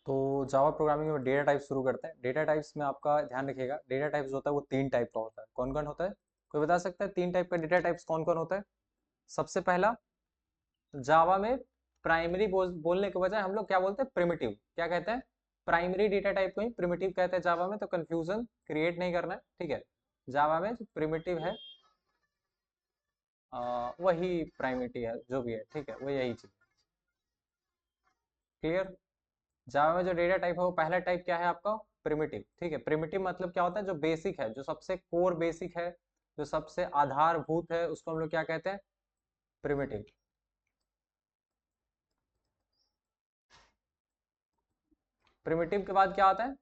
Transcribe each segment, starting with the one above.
तो Java programming में data type शुरू करते हैं। डेटा टाइप्स में आपका ध्यान रखिएगा, डेटा टाइप्स होता है वो 3 टाइप का होता है। कौन कौन होता है, कोई बता सकता है 3 टाइप का डेटा टाइप्स कौन कौन होता है? सबसे पहला, जावा में प्राइमरी बोलने के बजाय हम लोग क्या बोलते हैं, प्रिमिटिव। क्या कहते हैं? प्राइमरी डेटा टाइप को ही प्रिमिटिव कहते हैं जावा में, तो कंफ्यूजन क्रिएट नहीं करना है, ठीक है। जावा में जो प्रिमिटिव है वही प्राइमरी है, जो भी है, ठीक है, वो यही चीज। क्लियर? जावा में जो डेटा टाइप है वो पहला टाइप क्या है आपका, प्रिमिटिव, ठीक है। प्रिमिटिव मतलब क्या होता है, जो बेसिक है, जो सबसे कोर बेसिक है, जो सबसे आधारभूत है, उसको हम लोग क्या कहते हैं, प्रिमिटिव। प्रिमिटिव के बाद क्या आता है?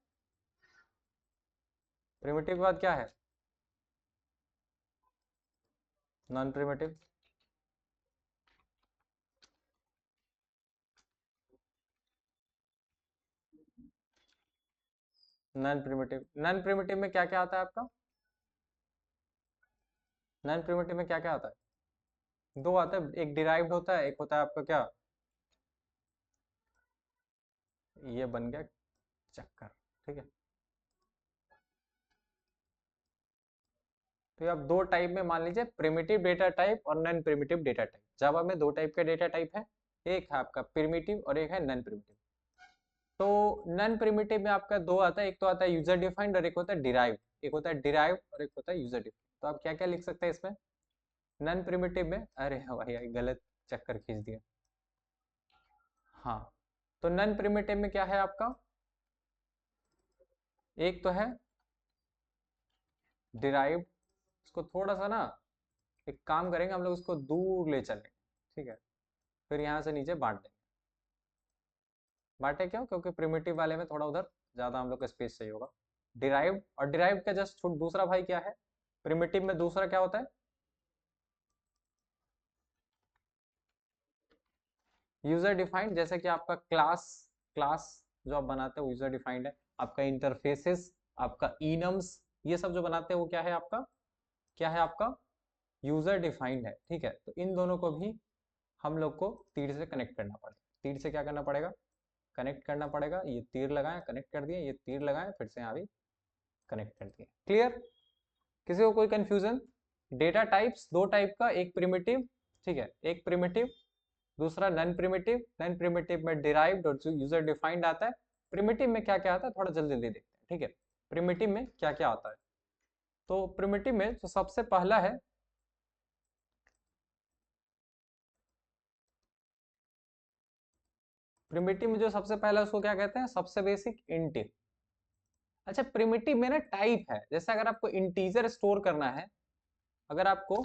प्रिमिटिव के बाद क्या है? Non primitive. Non primitive, non primitive में क्या क्या आता है आपका? नॉन प्रिमिटिव में क्या क्या आता है? दो आता है, एक डिराइव्ड होता है, एक होता है आपका क्या, ये बन गया चक्कर, ठीक है। तो ये आप दो टाइप में मान लीजिए, प्रिमिटिव डेटा टाइप और नॉन प्रिमिटिव डेटा टाइप। जावा में दो टाइप का डेटा टाइप है, एक है आपका प्रिमिटिव और एक है नॉन प्रिमिटिव। तो नॉन प्रिमिटिव में आपका दो आता है, एक तो आता है यूजर डिफाइंड और एक होता है डिराइव। एक होता है डिराइव और एक होता है यूजर डिफाइंड। तो आप क्या क्या लिख सकते हैं इसमें? नॉन प्रिमिटिव में, अरे भाई गलत चक्कर खींच दिया। हाँ, तो नॉन प्रिमिटिव में क्या है आपका, एक तो है डिराइव्ड। इसको थोड़ा सा ना, एक काम करेंगे हम लोग, उसको दूर ले चलेंगे, ठीक है। फिर यहाँ से नीचे बांट देंगे। बांटे क्यों? क्योंकि प्रिमिटिव वाले में थोड़ा उधर ज्यादा हम लोग को स्पेस चाहिए होगा। डिराइव्ड और डिराइव्ड का जस्ट दूसरा भाई क्या है, प्रिमिटिव में दूसरा क्या होता है, यूजर डिफाइंड। जैसे कि आपका क्लास, क्लास जो आप बनाते हो यूजर डिफाइंड है। आपका इंटरफेसेस, आपका इनम्स, ये सब जो बनाते हैं वो क्या है आपका, क्या है आपका, यूजर डिफाइंड है, ठीक है। तो इन दोनों को भी हम लोग को तीर से कनेक्ट करना पड़ेगा। तीर से क्या करना पड़ेगा, कनेक्ट करना पड़ेगा। ये तीर लगाए कनेक्ट कर दिए, ये तीर लगाए फिर से यहाँ भी कनेक्ट कर दिए। क्लियर? किसी को कोई कंफ्यूजन? डेटा टाइप्स दो टाइप का, एक प्रिमिटिव, ठीक है, एक प्रिमिटिव, दूसरा नॉन प्रिमिटिव। नॉन प्रिमिटिव में डिराइव्ड और यूजर डिफाइंड आता है। प्रिमिटिव में क्या क्या आता है, थोड़ा जल्दी जल्दी देखते हैं, ठीक है। प्रिमिटिव में क्या क्या आता है? तो प्रिमिटिव में जो सबसे पहला है, प्रिमिटिव में जो सबसे पहला उसको क्या कहते हैं, सबसे बेसिक इंट। अच्छा, प्रिमिटिव में ना टाइप है, जैसे अगर आपको इंटीजर स्टोर करना है, अगर आपको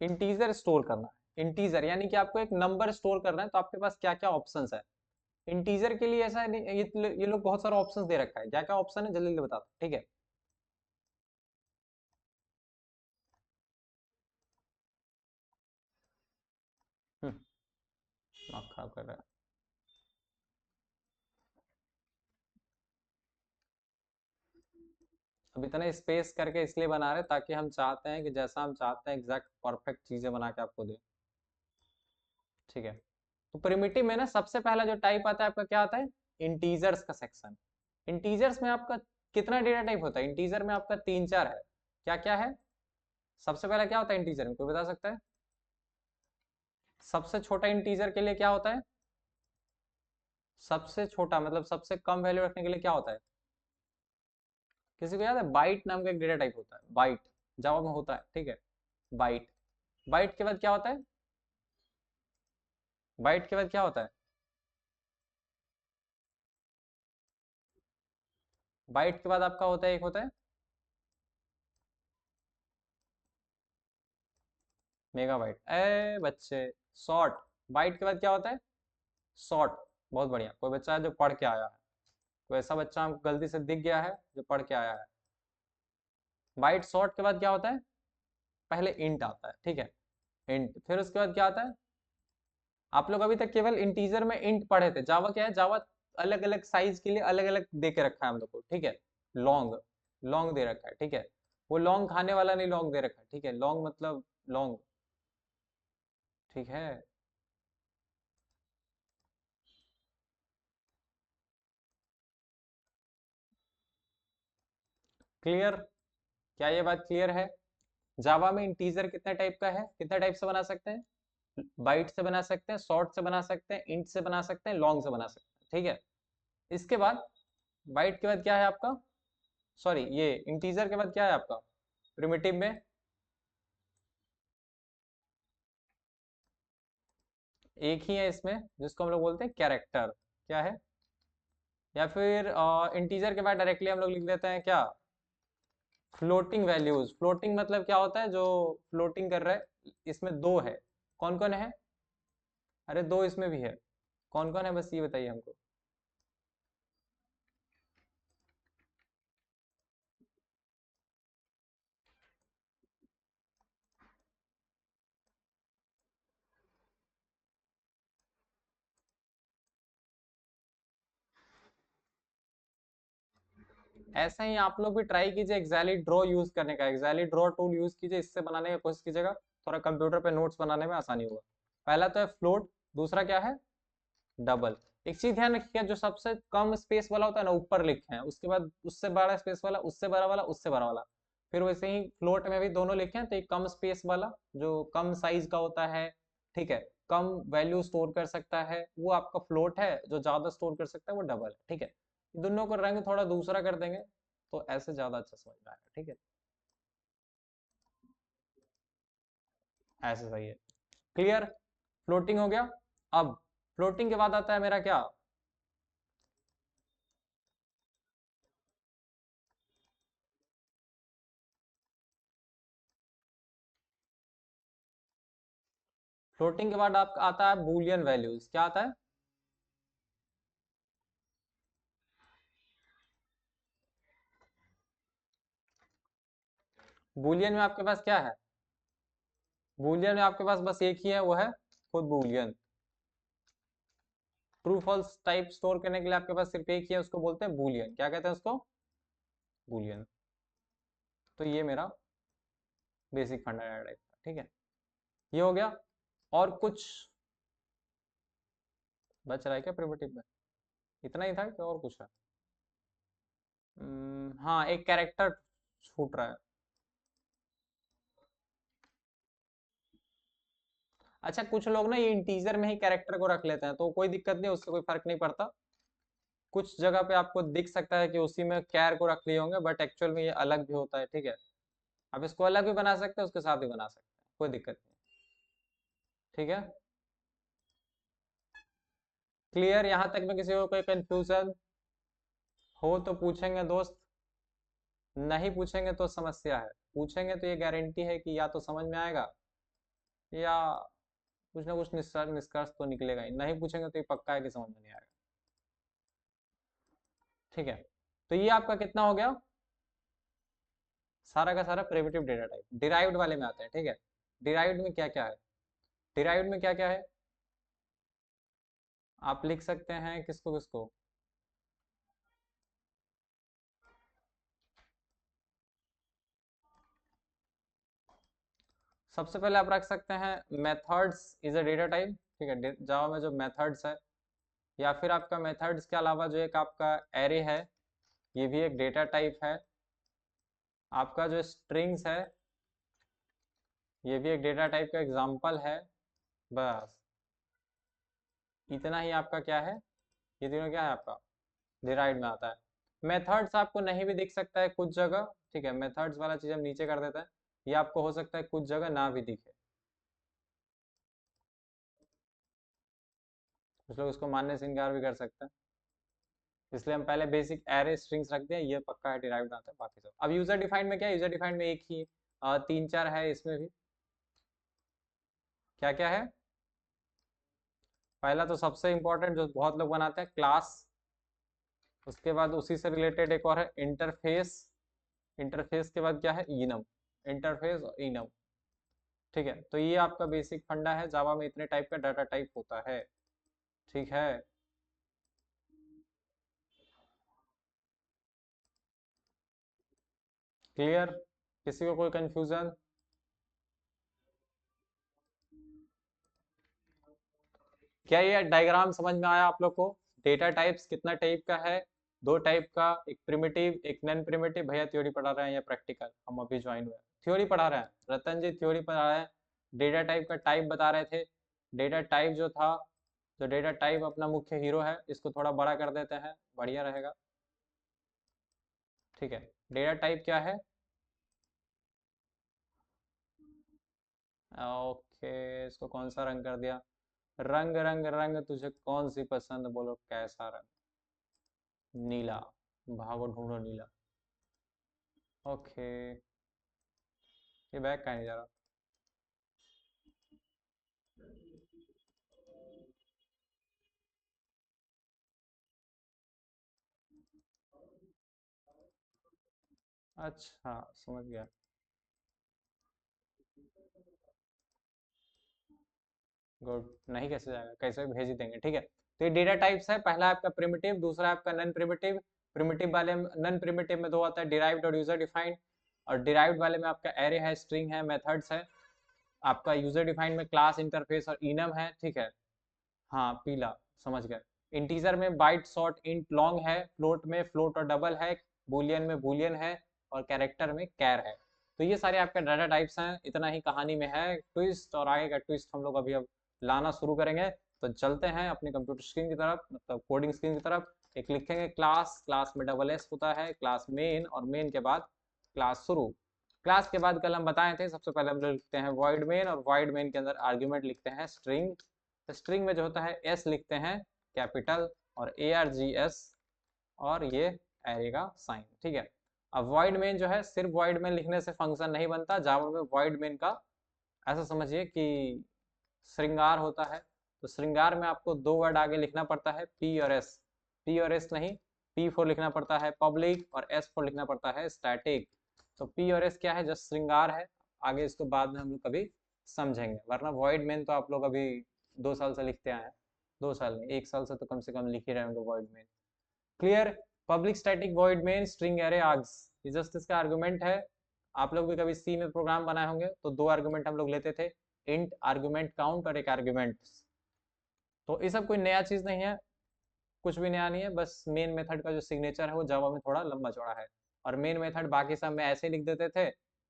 इंटीजर स्टोर करना है, इंटीजर यानी कि आपको एक नंबर स्टोर करना है, तो आपके पास क्या क्या ऑप्शंस है? इंटीजर के लिए ऐसा नहीं, ये लोग बहुत सारा ऑप्शंस दे रखा है। क्या क्या ऑप्शन है जल्दी जल्दी बताता हूं, ठीक है। हम्म, दिमाग खराब कर रहा है। अब इतना स्पेस करके इसलिए बना रहे हैं ताकि हम चाहते हैं कि जैसा हम चाहते हैं एग्जैक्ट परफेक्ट चीजें बना के आपको दें, ठीक है। तो प्रिमिटिव में ना सबसे पहला जो टाइप आता है आपका क्या आता है, इंटीजर्स का सेक्शन। इंटीजर्स में आपका कितना डेटा टाइप होता है? इंटीजर में आपका तीन चार है। क्या क्या है? सबसे पहला क्या होता है इंटीजर में, कोई बता सकता है? सबसे छोटा इंटीजर के लिए क्या होता है? सबसे छोटा मतलब सबसे कम वैल्यू रखने के लिए क्या होता है? किसी को याद है? बाइट नाम का एक डेटा टाइप होता है, बाइट। जावा में होता है, ठीक है, बाइट। बाइट के बाद क्या होता है? बाइट के बाद क्या होता है? बाइट के बाद आपका होता है, एक होता है मेगाबाइट। ए बच्चे, शॉर्ट। बाइट के बाद क्या होता है? शॉर्ट। बहुत बढ़िया, कोई बच्चा है जो पढ़ के आया है, कोई ऐसा बच्चा हमको गलती से दिख गया है जो पढ़ के आया है। बाइट शॉर्ट के बाद क्या होता है? पहले इंट आता है, ठीक है, इंट। फिर उसके बाद क्या आता है? आप लोग अभी तक केवल इंटीजर में इंट पढ़े थे। जावा क्या है, जावा अलग अलग साइज के लिए अलग अलग दे के रखा है हम लोग को, ठीक है। लॉन्ग, लॉन्ग दे रखा है, ठीक है। वो लॉन्ग खाने वाला नहीं, लॉन्ग दे रखा है, ठीक है, लॉन्ग मतलब लॉन्ग, ठीक है। क्लियर? क्या ये बात क्लियर है? जावा में इंटीजर कितने टाइप का है, कितने टाइप से बना सकते हैं? बाइट से बना सकते हैं, शॉर्ट से बना सकते हैं, इंट से बना सकते हैं, लॉन्ग से बना सकते हैं, ठीक है। इसके बाद बाइट के बाद क्या है आपका, सॉरी ये इंटीजर के बाद क्या है आपका प्रिमिटिव में? एक ही है इसमें जिसको हम लोग बोलते हैं कैरेक्टर, क्या है? या फिर इंटीजर के बाद डायरेक्टली हम लोग लिख देते हैं क्या, फ्लोटिंग वैल्यूज। फ्लोटिंग मतलब क्या होता है, जो फ्लोटिंग कर रहा है। इसमें दो है, कौन कौन है? अरे दो इसमें भी है, कौन कौन है बस ये बताइए हमको। ऐसा ही आप लोग भी ट्राई कीजिए एक्सैली ड्रॉ यूज करने का, एक्सैली ड्रॉ टूल यूज कीजिए, इससे बनाने की कोशिश कीजिएगा, थोड़ा कंप्यूटर पे नोट्स बनाने में आसानी होगा। पहला तो है फ्लोट, दूसरा क्या है, डबल। एक चीज ध्यान रखिएगा, जो सबसे कम स्पेस वाला होता है ना ऊपर लिखे हैं, उसके बाद उससे बड़ा स्पेस वाला, उससे बड़ा वाला, उससे बड़ा वाला, फिर वैसे ही फ्लोट में भी दोनों लिखे हैं, तो एक कम स्पेस वाला जो कम साइज का होता है, ठीक है, कम वैल्यू स्टोर कर सकता है, वो आपका फ्लोट है। जो ज्यादा स्टोर कर सकता है वो डबल है, ठीक है। दोनों को रंग थोड़ा दूसरा कर देंगे तो ऐसे ज्यादा अच्छा समझ में आएगा, ठीक है। ऐसे सही है, क्लियर? फ्लोटिंग हो गया। अब फ्लोटिंग के बाद आता है मेरा क्या, फ्लोटिंग के बाद आपका आता है बूलियन वैल्यूज। क्या आता है? बूलियन में आपके पास क्या है, बूलियन में आपके पास बस एक ही है, वो है खुद Boolean. True false type store करने के लिए आपके पास सिर्फ एक ही है, उसको बोलते हैं बूलियन। क्या कहते हैं उसको? बूलियन। तो ये मेरा बेसिक फंडा टाइप का, ठीक है। ये हो गया। और कुछ बच रहा है क्या प्रिमिटिव में? इतना ही था कि और कुछ है? हाँ, एक कैरेक्टर छूट रहा है। अच्छा, कुछ लोग ना ये इंटीजर में ही कैरेक्टर को रख लेते हैं, तो कोई दिक्कत नहीं, उससे कोई फर्क नहीं पड़ता। कुछ जगह पे आपको दिख सकता है कि उसी में कैर को रख लिए होंगे, बट एक्चुअल में ये अलग भी होता है, ठीक है। आप इसको अलग भी बना सकते हैं, उसके साथ भी बना सकते हैं, कोई दिक्कत नहीं, ठीक है। क्लियर? यहाँ तक में किसी को कोई कंफ्यूजन हो तो पूछेंगे दोस्त, नहीं पूछेंगे तो समस्या है, पूछेंगे तो ये गारंटी है कि या तो समझ में आएगा, या कुछ ना कुछ निष्कर्ष निष्कर्ष तो निकलेगा ही। नहीं पूछेंगे तो ये पक्का है कि समझ में नहीं आएगा, ठीक है। तो ये आपका कितना हो गया, सारा का सारा प्रिमिटिव डेटा टाइप। डिराइव्ड वाले में आते हैं, ठीक है। डिराइव्ड में क्या क्या है, डिराइव्ड में क्या क्या है, आप लिख सकते हैं किसको किसको। सबसे पहले आप रख सकते हैं methods is a data type, ठीक है। जावा में जो मेथड्स है, या फिर आपका मेथड्स के अलावा जो एक आपका एरे है, ये भी एक डेटा टाइप है। आपका जो स्ट्रिंग्स है, ये भी एक डेटा टाइप का एग्जांपल है। बस इतना ही आपका क्या है, ये तीनों क्या है आपका डिराइव्ड में आता है। मेथड्स आपको नहीं भी दिख सकता है कुछ जगह, ठीक है, मेथड्स वाला चीज हम नीचे कर देते हैं। ये आपको हो सकता है कुछ जगह ना भी दिखे, कुछ लोग इसको मानने से इनकार भी कर सकते हैं, इसलिए हम पहले बेसिक एरे स्ट्रिंग्स रख दें, ये पक्का है डिराइव्ड आता है। बाकी सब अब यूजर डिफाइंड में क्या है, यूजर डिफाइंड में एक ही तीन चार है इसमें भी। क्या क्या है? पहला तो सबसे इंपॉर्टेंट जो बहुत लोग बनाते हैं, क्लास। उसके बाद उसी से रिलेटेड एक और है इंटरफेस। इंटरफेस के बाद क्या है, इनम। इंटरफेस और इनम, ठीक है। तो ये आपका बेसिक फंडा है, जावा में इतने टाइप का डाटा टाइप होता है, ठीक है। क्लियर? किसी को कोई कंफ्यूजन? क्या ये डायग्राम समझ में आया आप लोग को? डेटा टाइप्स कितना टाइप का है, दो टाइप का, एक प्रिमिटिव एक नॉन प्रिमिटिव। भैया थ्योरी पढ़ा रहे हैं या प्रैक्टिकल? हम अभी ज्वाइन हुए, थ्योरी पढ़ा रहे हैं, रतन जी थ्योरी पढ़ा रहे हैं। डेटा टाइप का टाइप बता रहे थे। डेटा टाइप जो था, जो डेटा टाइप अपना मुख्य हीरो है, इसको थोड़ा बड़ा कर देते हैं, बढ़िया रहेगा। ठीक है, डेटा टाइप क्या है? ओके, इसको कौन सा रंग कर दिया? रंग रंग रंग, तुझे कौन सी पसंद, बोलो कैसा रंग? नीला, भागो ढूंढो नीला। ओके, ये बैग कहाँ नहीं जा रहा? अच्छा, समझ गया। गुड, नहीं कैसे जाएगा, कैसे भेज ही देंगे, ठीक है। तो ये डेटा टाइप्स है, पहला आपका प्रिमिटिव, दूसरा आपका नॉन प्रिमिटिव। प्रिमिटिव वाले, नॉन प्रिमिटिव में दो आता है, डिराइव्ड और यूजर डिफाइंड। और डिराइव्ड वाले में आपका एरे है, स्ट्रिंग है, मेथड्स है। आपका यूजर डिफाइंड में क्लास, इंटरफेस और इनम है, ठीक है। हाँ पीला, समझ गए। इंटीजर में बाइट, शॉर्ट, इंट, लॉन्ग है। फ्लोट में फ्लोट और डबल है। बूलियन में बूलियन है। और कैरेक्टर में कैर है। तो ये सारे आपके डाटा टाइप्स हैं, इतना ही कहानी में है ट्विस्ट, और आगे का ट्विस्ट हम लोग अभी अब लाना शुरू करेंगे। तो चलते हैं अपने कंप्यूटर स्क्रीन की तरफ, मतलब कोडिंग स्क्रीन की तरफ। एक लिखेंगे क्लास, क्लास में डबल एस होता है, क्लास मेन, और मेन के बाद क्लास शुरू। क्लास के बाद कल हम बताए थे, सबसे पहले हम लोग लिखते हैं void main, और void main के अंदर आर्ग्यूमेंट लिखते हैं स्ट्रिंग। स्ट्रिंग में जो होता है एस लिखते हैं कैपिटल, और ARGS, और ये एरे का साइन, ठीक है। अब void main जो है, सिर्फ void main लिखने से फंक्शन नहीं बनता जावा में। void main का ऐसा समझिए कि श्रृंगार होता है। तो श्रृंगार में आपको दो वर्ड आगे लिखना पड़ता है, पी और एस। पी और एस नहीं, पी फोर लिखना पड़ता है पब्लिक, और एस फोर लिखना पड़ता है स्टैटिक। तो पी और एस क्या है? जस्ट श्रृंगार है। आगे इसको बाद में हम लोग कभी समझेंगे, वरना वॉइड मेन तो आप लोग अभी 2 साल से लिखते आए हैं। 2 साल नहीं, 1 साल से तो कम से कम लिख ही रहे होंगे void main. Clear? Public static void main string array args, ये जस्ट इसका आर्गुमेंट है। आप लोग भी कभी सी में प्रोग्राम बनाए होंगे, तो दो आर्गुमेंट हम लोग लेते थे, इंट आर्गुमेंट काउंट और एक आर्गुमेंट। तो ये सब कोई नया चीज नहीं है, कुछ भी नया नहीं है, बस मेन मेथड का जो सिग्नेचर है वो जावा में थोड़ा लंबा चौड़ा है। और मेन मेथड बाकी सब में ऐसे लिख देते थे,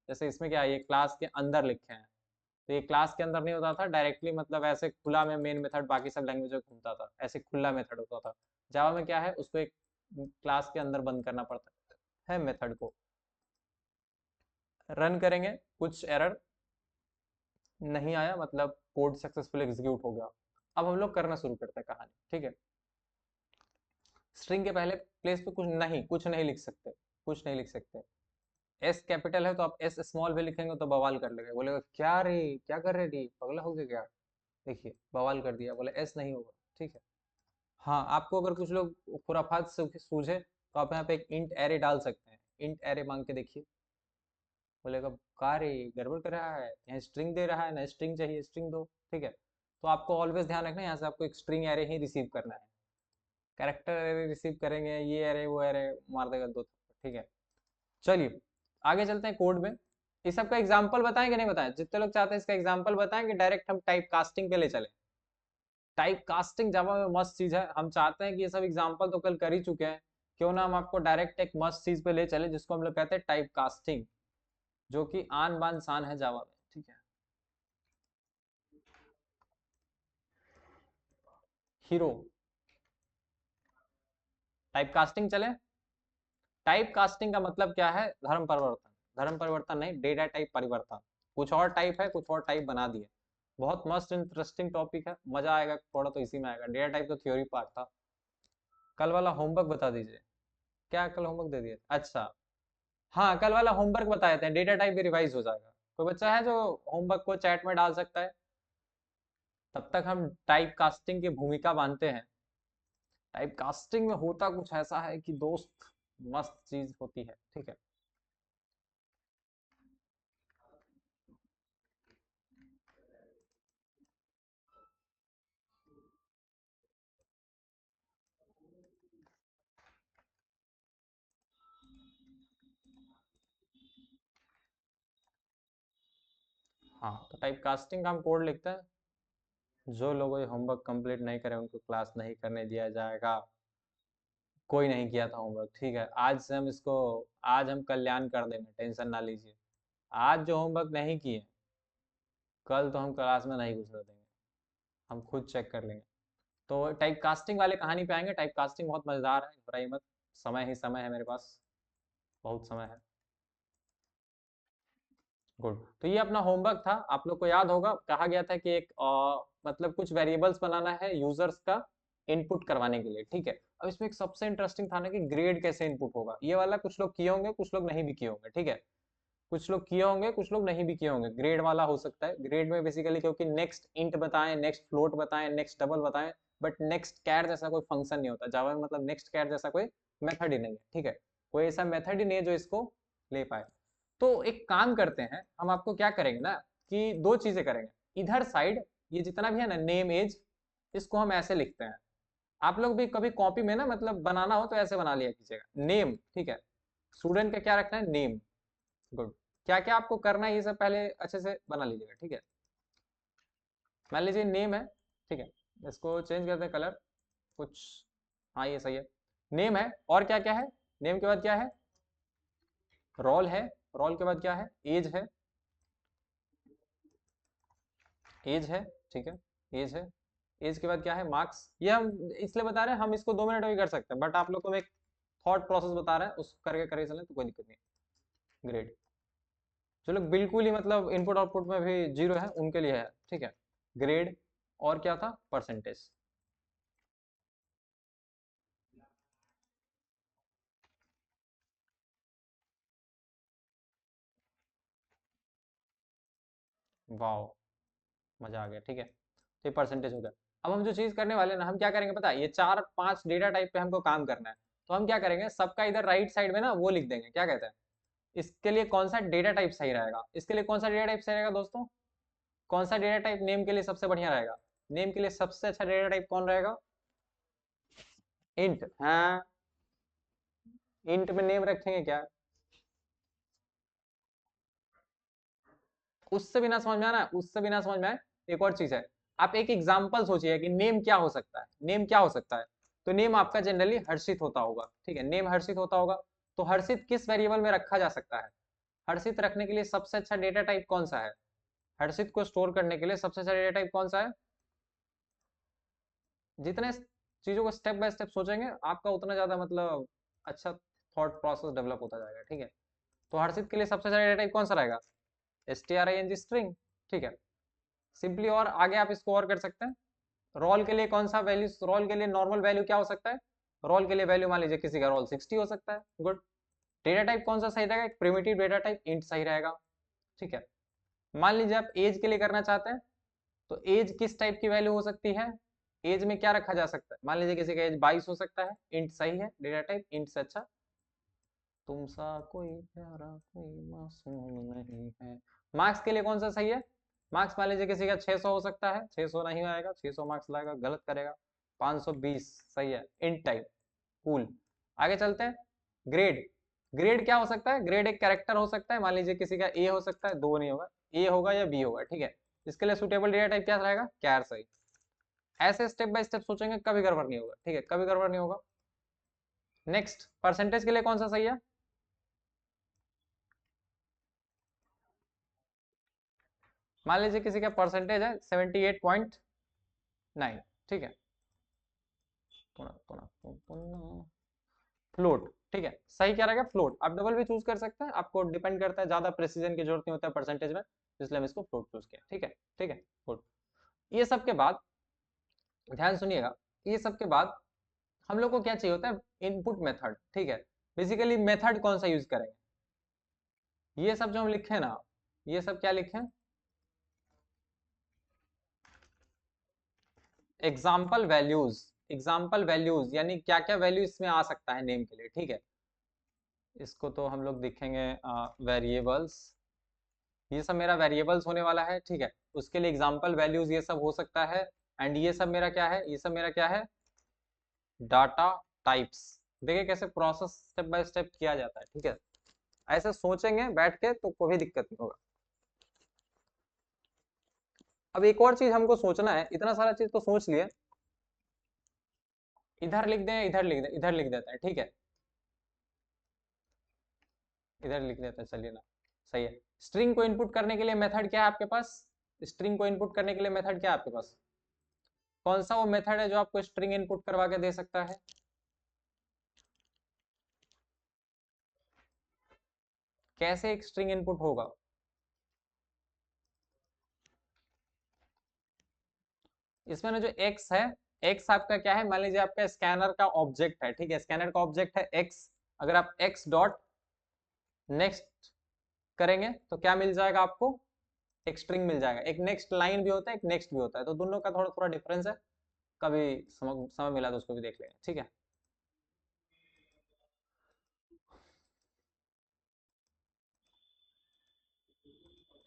जैसे इसमें क्या है, ये क्लास के अंदर लिखे हैं। तो ये क्लास के अंदर नहीं होता था डायरेक्टली, मतलब ऐसे खुला में मेन मेथड बाकी सब लैंग्वेज में घूमता था, ऐसे खुला मेथड होता था। जावा में क्या है, उसको एक क्लास के अंदर बंद करना पड़ता है मेथड को। रन करेंगे, कुछ एरर नहीं आया, मतलब कोड सक्सेसफुल एग्जीक्यूट हो गया। अब हम लोग करना शुरू करते हैं कहानी, ठीक है। स्ट्रिंग के पहले प्लेस पे कुछ नहीं लिख सकते, कुछ नहीं लिख सकते। एस कैपिटल है तो आप एस स्मॉल भी लिखेंगे तो बवाल कर लेगा, बोलेगा क्या रे, क्या कर रहे रे, पगला हो गया क्या? देखिए बवाल कर दिया, बोले एस नहीं होगा, ठीक है। हाँ, आपको अगर कुछ लोग खुराफात सूझे तो आप यहाँ पे एक इंट एरे डाल सकते हैं। इंट एरे मांग के देखिए, बोलेगा का रे, गड़बड़ कर रहा है, यहाँ स्ट्रिंग दे रहा है ना, स्ट्रिंग चाहिए, स्ट्रिंग दो, ठीक है। तो आपको ऑलवेज ध्यान रखना है, यहाँ से आपको एक स्ट्रिंग एरे ही रिसीव करना है। कैरेक्टर एरे रिसीव करेंगे, ये एरे वो एरे मार देगा दो, ठीक है। चलिए आगे चलते हैं कोड में। इस सब का एग्जांपल बताएं कि नहीं बताएं? जितने लोग चाहते हैं इसका एग्जांपल बताएं कि डायरेक्ट हम टाइप कास्टिंग पे ले चले। टाइप कास्टिंग जावा में मस्त चीज है, हम चाहते हैं कि ये सब एग्जांपल तो कल कर ही चुके हैं, क्यों ना हम आपको डायरेक्ट एक मस्त चीज पे ले चले, जिसको हम लोग कहते हैं टाइप कास्टिंग, जो कि आन बान शान है जावा में, ठीक है। हीरो, टाइप कास्टिंग चले। टाइप कास्टिंग का मतलब क्या है? धर्म परिवर्तन। धर्म परिवर्तन नहीं, डेटा टाइप परिवर्तन। कुछ और टाइप है, कुछ और टाइप बना दिए। बहुत मस्त इंटरेस्टिंग टॉपिक है, मजा आएगा थोड़ा तो इसी में आएगा। डेटा टाइप तो थ्योरी पार्ट था। कल वाला होमवर्क बता दीजिए। क्या कल होमवर्क दे दिए? अच्छा, हाँ कल वाला होमवर्क बताए थे, डेटा टाइप भी रिवाइज हो जाएगा। कोई बच्चा है जो होमवर्क को चैट में डाल सकता है? तब तक हम टाइप कास्टिंग की भूमिका मानते हैं। टाइप कास्टिंग में होता कुछ ऐसा है कि दोस्त, मस्त चीज होती है, ठीक है। हाँ, तो टाइप कास्टिंग का हम कोड लिखते हैं। जो लोग ये होमवर्क कंप्लीट नहीं करें उनको क्लास नहीं करने दिया जाएगा। कोई नहीं किया था होमवर्क, ठीक है। आज से हम इसको, आज हम कल्याण कर देंगे, टेंशन ना लीजिए। आज जो होमवर्क नहीं किए, कल तो हम क्लास में नहीं घुसने देंगे, हम खुद चेक कर लेंगे। तो टाइप कास्टिंग वाले कहानी पे आएंगे। टाइप कास्टिंग बहुत मजेदार है, घबराइए मत। समय ही समय है मेरे पास, बहुत समय है। गुड। तो ये अपना होमवर्क था, आप लोग को याद होगा कहा गया था कि एक मतलब कुछ वेरिएबल्स बनाना है यूजर्स का इनपुट करवाने के लिए, ठीक है। अब इसमें एक सबसे इंटरेस्टिंग था ना कि ग्रेड कैसे इनपुट होगा, ये वाला कुछ लोग किए होंगे, कुछ लोग नहीं भी किए होंगे, ठीक है। कुछ लोग किए होंगे, कुछ लोग नहीं भी किए होंगे। ग्रेड वाला हो सकता है, ग्रेड में बेसिकली क्योंकि नेक्स्ट इंट बताएं, नेक्स्ट फ्लोट बताएं, नेक्स्ट डबल बताएं, बट नेक्स्ट कैर जैसा कोई फंक्शन नहीं होता जावा में, मतलब नेक्स्ट कैर जैसा कोई मेथड ही नहीं है, ठीक है। कोई ऐसा मेथड ही नहीं है जो इसको ले पाए। तो एक काम करते हैं, हम आपको क्या करेंगे ना कि दो चीजें करेंगे। इधर साइड ये जितना भी है ना नेम एज, इसको हम ऐसे लिखते हैं। आप लोग भी कभी कॉपी में ना मतलब बनाना हो तो ऐसे बना लिया कीजिएगा, नेम, ठीक है। स्टूडेंट का क्या रखना है, नेम। गुड। क्या क्या आपको करना है ये सब पहले अच्छे से बना लीजिएगा, ठीक है। मान लीजिए नेम है, ठीक है। इसको चेंज करते हैं कलर कुछ, हाँ ये सही है। नेम है, और क्या क्या है, नेम के बाद क्या है, रोल है, रोल के बाद क्या है, एज है, एज है, ठीक है, एज है। एज के बाद क्या है, मार्क्स। ये हम इसलिए बता रहे हैं, हम इसको 2 मिनट में भी कर सकते हैं, बट आप लोग को मैं एक थॉट प्रोसेस बता रहा है, उस करके करके चलें तो कोई दिक्कत नहीं। ग्रेड, जो लोग बिल्कुल ही मतलब इनपुट आउटपुट में भी जीरो है उनके लिए है, ठीक है। ग्रेड, और क्या था, परसेंटेज। वाह, मजा आ गया, ठीक है। तो ये परसेंटेज हो गया। अब हम जो चीज करने वाले हैं ना, हम क्या करेंगे पता है, ये 4-5 डेटा टाइप पे हमको काम करना है। तो हम क्या करेंगे, सबका इधर राइट साइड में ना वो लिख देंगे, क्या कहते हैं, इसके लिए कौन सा डेटा टाइप सही रहेगा, इसके लिए कौन सा डेटा टाइप सही रहेगा दोस्तों, कौन सा डेटा टाइप नेम के लिए सबसे बढ़िया रहेगा, नेम के लिए सबसे अच्छा डेटा टाइप कौन रहेगा, इंट। हाँ, इंट में नेम रखेंगे क्या, उससे बिना समझ में आना, उससे बिना समझ में आए। एक और चीज है, आप एक एग्जाम्पल सोचिए कि नेम क्या हो सकता है, नेम क्या हो सकता है। तो नेम आपका जनरली हर्षित होता होगा, ठीक है, नेम हर्षित होता होगा। तो हर्षित किस वेरिएबल में रखा जा सकता है, हर्षित रखने के लिए सबसे अच्छा डेटा टाइप कौन सा है, हर्षित को स्टोर करने के लिए सबसे अच्छा डेटा टाइप कौन सा है। जितने चीजों को स्टेप बाय स्टेप सोचेंगे आपका उतना ज्यादा मतलब अच्छा थॉट प्रोसेस डेवलप होता जाएगा, ठीक है। तो हर्षित के लिए सबसे अच्छा डेटा टाइप कौन सा रहेगा, string स्ट्रिंग, ठीक है। सिंपली और आगे आप इसको और कर सकते हैं। रोल के लिए कौन सा वैल्यू, रोल के लिए नॉर्मल वैल्यू क्या हो सकता है, रोल के लिए वैल्यू मान लीजिए किसी का रोल 60 हो सकता है। गुड। डेटा टाइप कौन सा सही रहेगा, एक प्रिमिटिव डेटा टाइप इंट सही रहेगा, ठीक है। मान लीजिए आप एज के लिए करना चाहते हैं, तो एज किस टाइप की वैल्यू हो सकती है, एज में क्या रखा जा सकता है, मान लीजिए किसी का एज 22 हो सकता है, इंट सही है, डेटा टाइप इंट से अच्छा। तुमसा कोई प्यारा कोई मासूम नहीं है। मार्क्स के लिए कौन सा सही है, मार्क्स मान लीजिए किसी का 600 हो सकता है, 600 नहीं आएगा, 600 मार्क्स लाएगा, गलत करेगा। 520 सही है, इंट टाइप, कूल। आगे चलते हैं। ग्रेड, ग्रेड क्या हो सकता है, ग्रेड एक कैरेक्टर हो सकता है, मान लीजिए किसी का ए हो सकता है, दो नहीं होगा, ए होगा या बी होगा, ठीक है। इसके लिए सुटेबल डेटा टाइप क्या रहेगा, कैर सही। ऐसे स्टेप बाय स्टेप सोचेंगे कभी गड़बड़ नहीं होगा, ठीक है, कभी गड़बड़ नहीं होगा। नेक्स्ट, परसेंटेज के लिए कौन सा सही है, मान लीजिए किसी का परसेंटेज है 78.9, ठीक है। फ्लोट, ठीक है, सही क्या रहेगा, फ्लोट। आप डबल भी चूज कर सकते हैं, आपको डिपेंड करता है, ज्यादा प्रेसिजन की जरूरत नहीं होता है परसेंटेज में, इसलिए हम इसको फ्लोट चूज किया, ठीक है। ठीक है, गुड। ये सब के बाद ध्यान सुनिएगा, ये सब के बाद हम लोग को क्या चाहिए होता है, इनपुट मेथड, ठीक है। बेसिकली मेथड कौन सा यूज करेंगे, ये सब जो हम लिखे ना, ये सब क्या लिखे, एग्जाम्पल वैल्यूज, एग्जाम्पल वैल्यूज यानी क्या क्या वैल्यू इसमें आ सकता है नेम के लिए, ठीक है। इसको तो हम लोग देखेंगे वेरिएबल्स, ये सब मेरा वेरिएबल्स होने वाला है, ठीक है। उसके लिए एग्जाम्पल वैल्यूज ये सब हो सकता है। एंड ये सब मेरा क्या है, ये सब मेरा क्या है, डाटा टाइप्स। देखिए कैसे प्रोसेस स्टेप बाय स्टेप किया जाता है, ठीक है। ऐसे सोचेंगे बैठ के तो कोई दिक्कत नहीं होगा। अब एक और चीज हमको सोचना है, इतना सारा चीज तो सोच लिए, इधर लिख दें, इधर लिख दे, इधर लिख देते हैं, ठीक है, इधर लिख देते हैं, चलिए ना, सही है। स्ट्रिंग को इनपुट करने के लिए मेथड क्या है आपके पास? स्ट्रिंग को इनपुट करने के लिए मेथड क्या है आपके पास? कौन सा वो मेथड है जो आपको स्ट्रिंग इनपुट करवा के दे सकता है? कैसे एक स्ट्रिंग इनपुट होगा? इसमें ना जो x है, x आपका क्या है, मान लीजिए आपका स्कैनर का ऑब्जेक्ट है, ठीक है, स्कैनर का ऑब्जेक्ट है x। अगर आप x डॉट नेक्स्ट करेंगे तो क्या मिल जाएगा आपको? एक स्ट्रिंग मिल जाएगा। एक नेक्स्ट लाइन भी होता है, एक नेक्स्ट भी होता है, तो दोनों का थोड़ा थोड़ा डिफरेंस है। कभी समय मिला तो उसको भी देख लेंगे, ठीक है।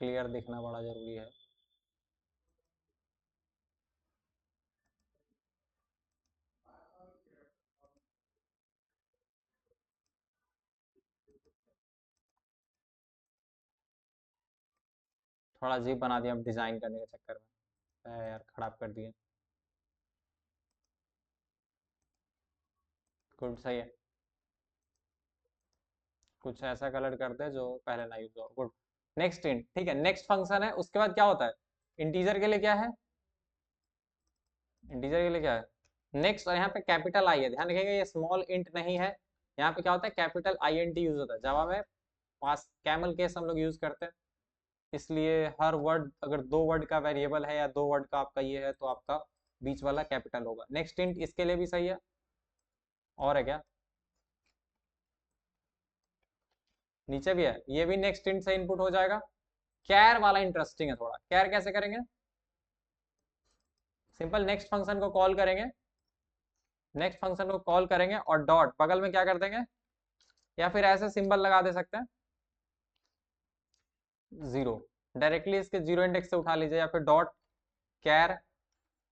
क्लियर दिखना बड़ा जरूरी है। थोड़ा अजीब बना दिया हम डिजाइन करने के चक्कर में, यार खराब कर दिए। गुड, सही है। कुछ ऐसा कलर करते हैं जो पहले ना यूज हो। गुड। नेक्स्ट इंट, ठीक है, नेक्स्ट फंक्शन है, उसके बाद क्या होता है? इंटीजर के लिए क्या है? इंटीजर के लिए क्या है? नेक्स्ट, और यहाँ पे कैपिटल आई है, ध्यान रखिएगा ये स्मॉल इंट नहीं है। यहाँ पे क्या होता है? Capital I N T use होता है जावा में। पास कैमल केस हम लोग यूज करते हैं, इसलिए हर वर्ड, अगर दो वर्ड का वेरिएबल है या दो वर्ड का आपका ये है तो आपका बीच वाला कैपिटल होगा। नेक्स्ट इंट इसके लिए भी सही है। और है क्या? नीचे भी है, ये भी नेक्स्ट इंट से इनपुट हो जाएगा। कैर वाला इंटरेस्टिंग है थोड़ा। कैर कैसे करेंगे? सिंपल नेक्स्ट फंक्शन को कॉल करेंगे, नेक्स्ट फंक्शन को कॉल करेंगे और डॉट बगल में क्या कर देंगे, या फिर ऐसे सिंबल लगा दे सकते हैं, जीरो। डायरेक्टली इसके जीरो इंडेक्स से उठा लीजिए, या फिर dot char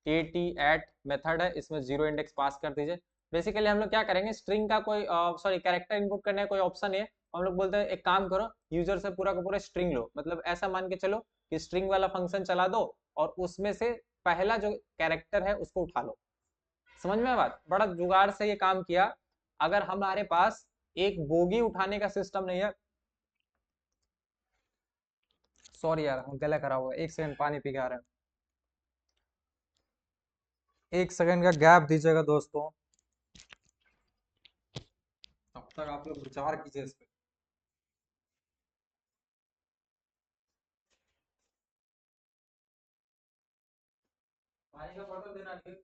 A T at method है, इसमें जीरो इंडेक्स पास कर दीजिए। बेसिकली हम लोग क्या करेंगे, स्ट्रिंग का कोई सॉरी कैरेक्टर इनपुट करने का कोई ऑप्शन नहीं है। हम लोग बोलते हैं एक काम करो, यूजर से पूरा का पूरा स्ट्रिंग लो, मतलब ऐसा मान के चलो कि स्ट्रिंग वाला फंक्शन चला दो और उसमें से पहला जो कैरेक्टर है उसको उठा लो। समझ में बात? बड़ा जुगाड़ से ये काम किया। अगर हमारे पास एक बोगी उठाने का सिस्टम नहीं है, सॉरी यार गला खराब हुआ, एक सेकंड पानी पी के आ रहा है। एक सेकंड का गैप दीजिएगा दोस्तों, तब तक आप लोग विचार कीजिए इस पे। पानी का बोतल देना नहीं।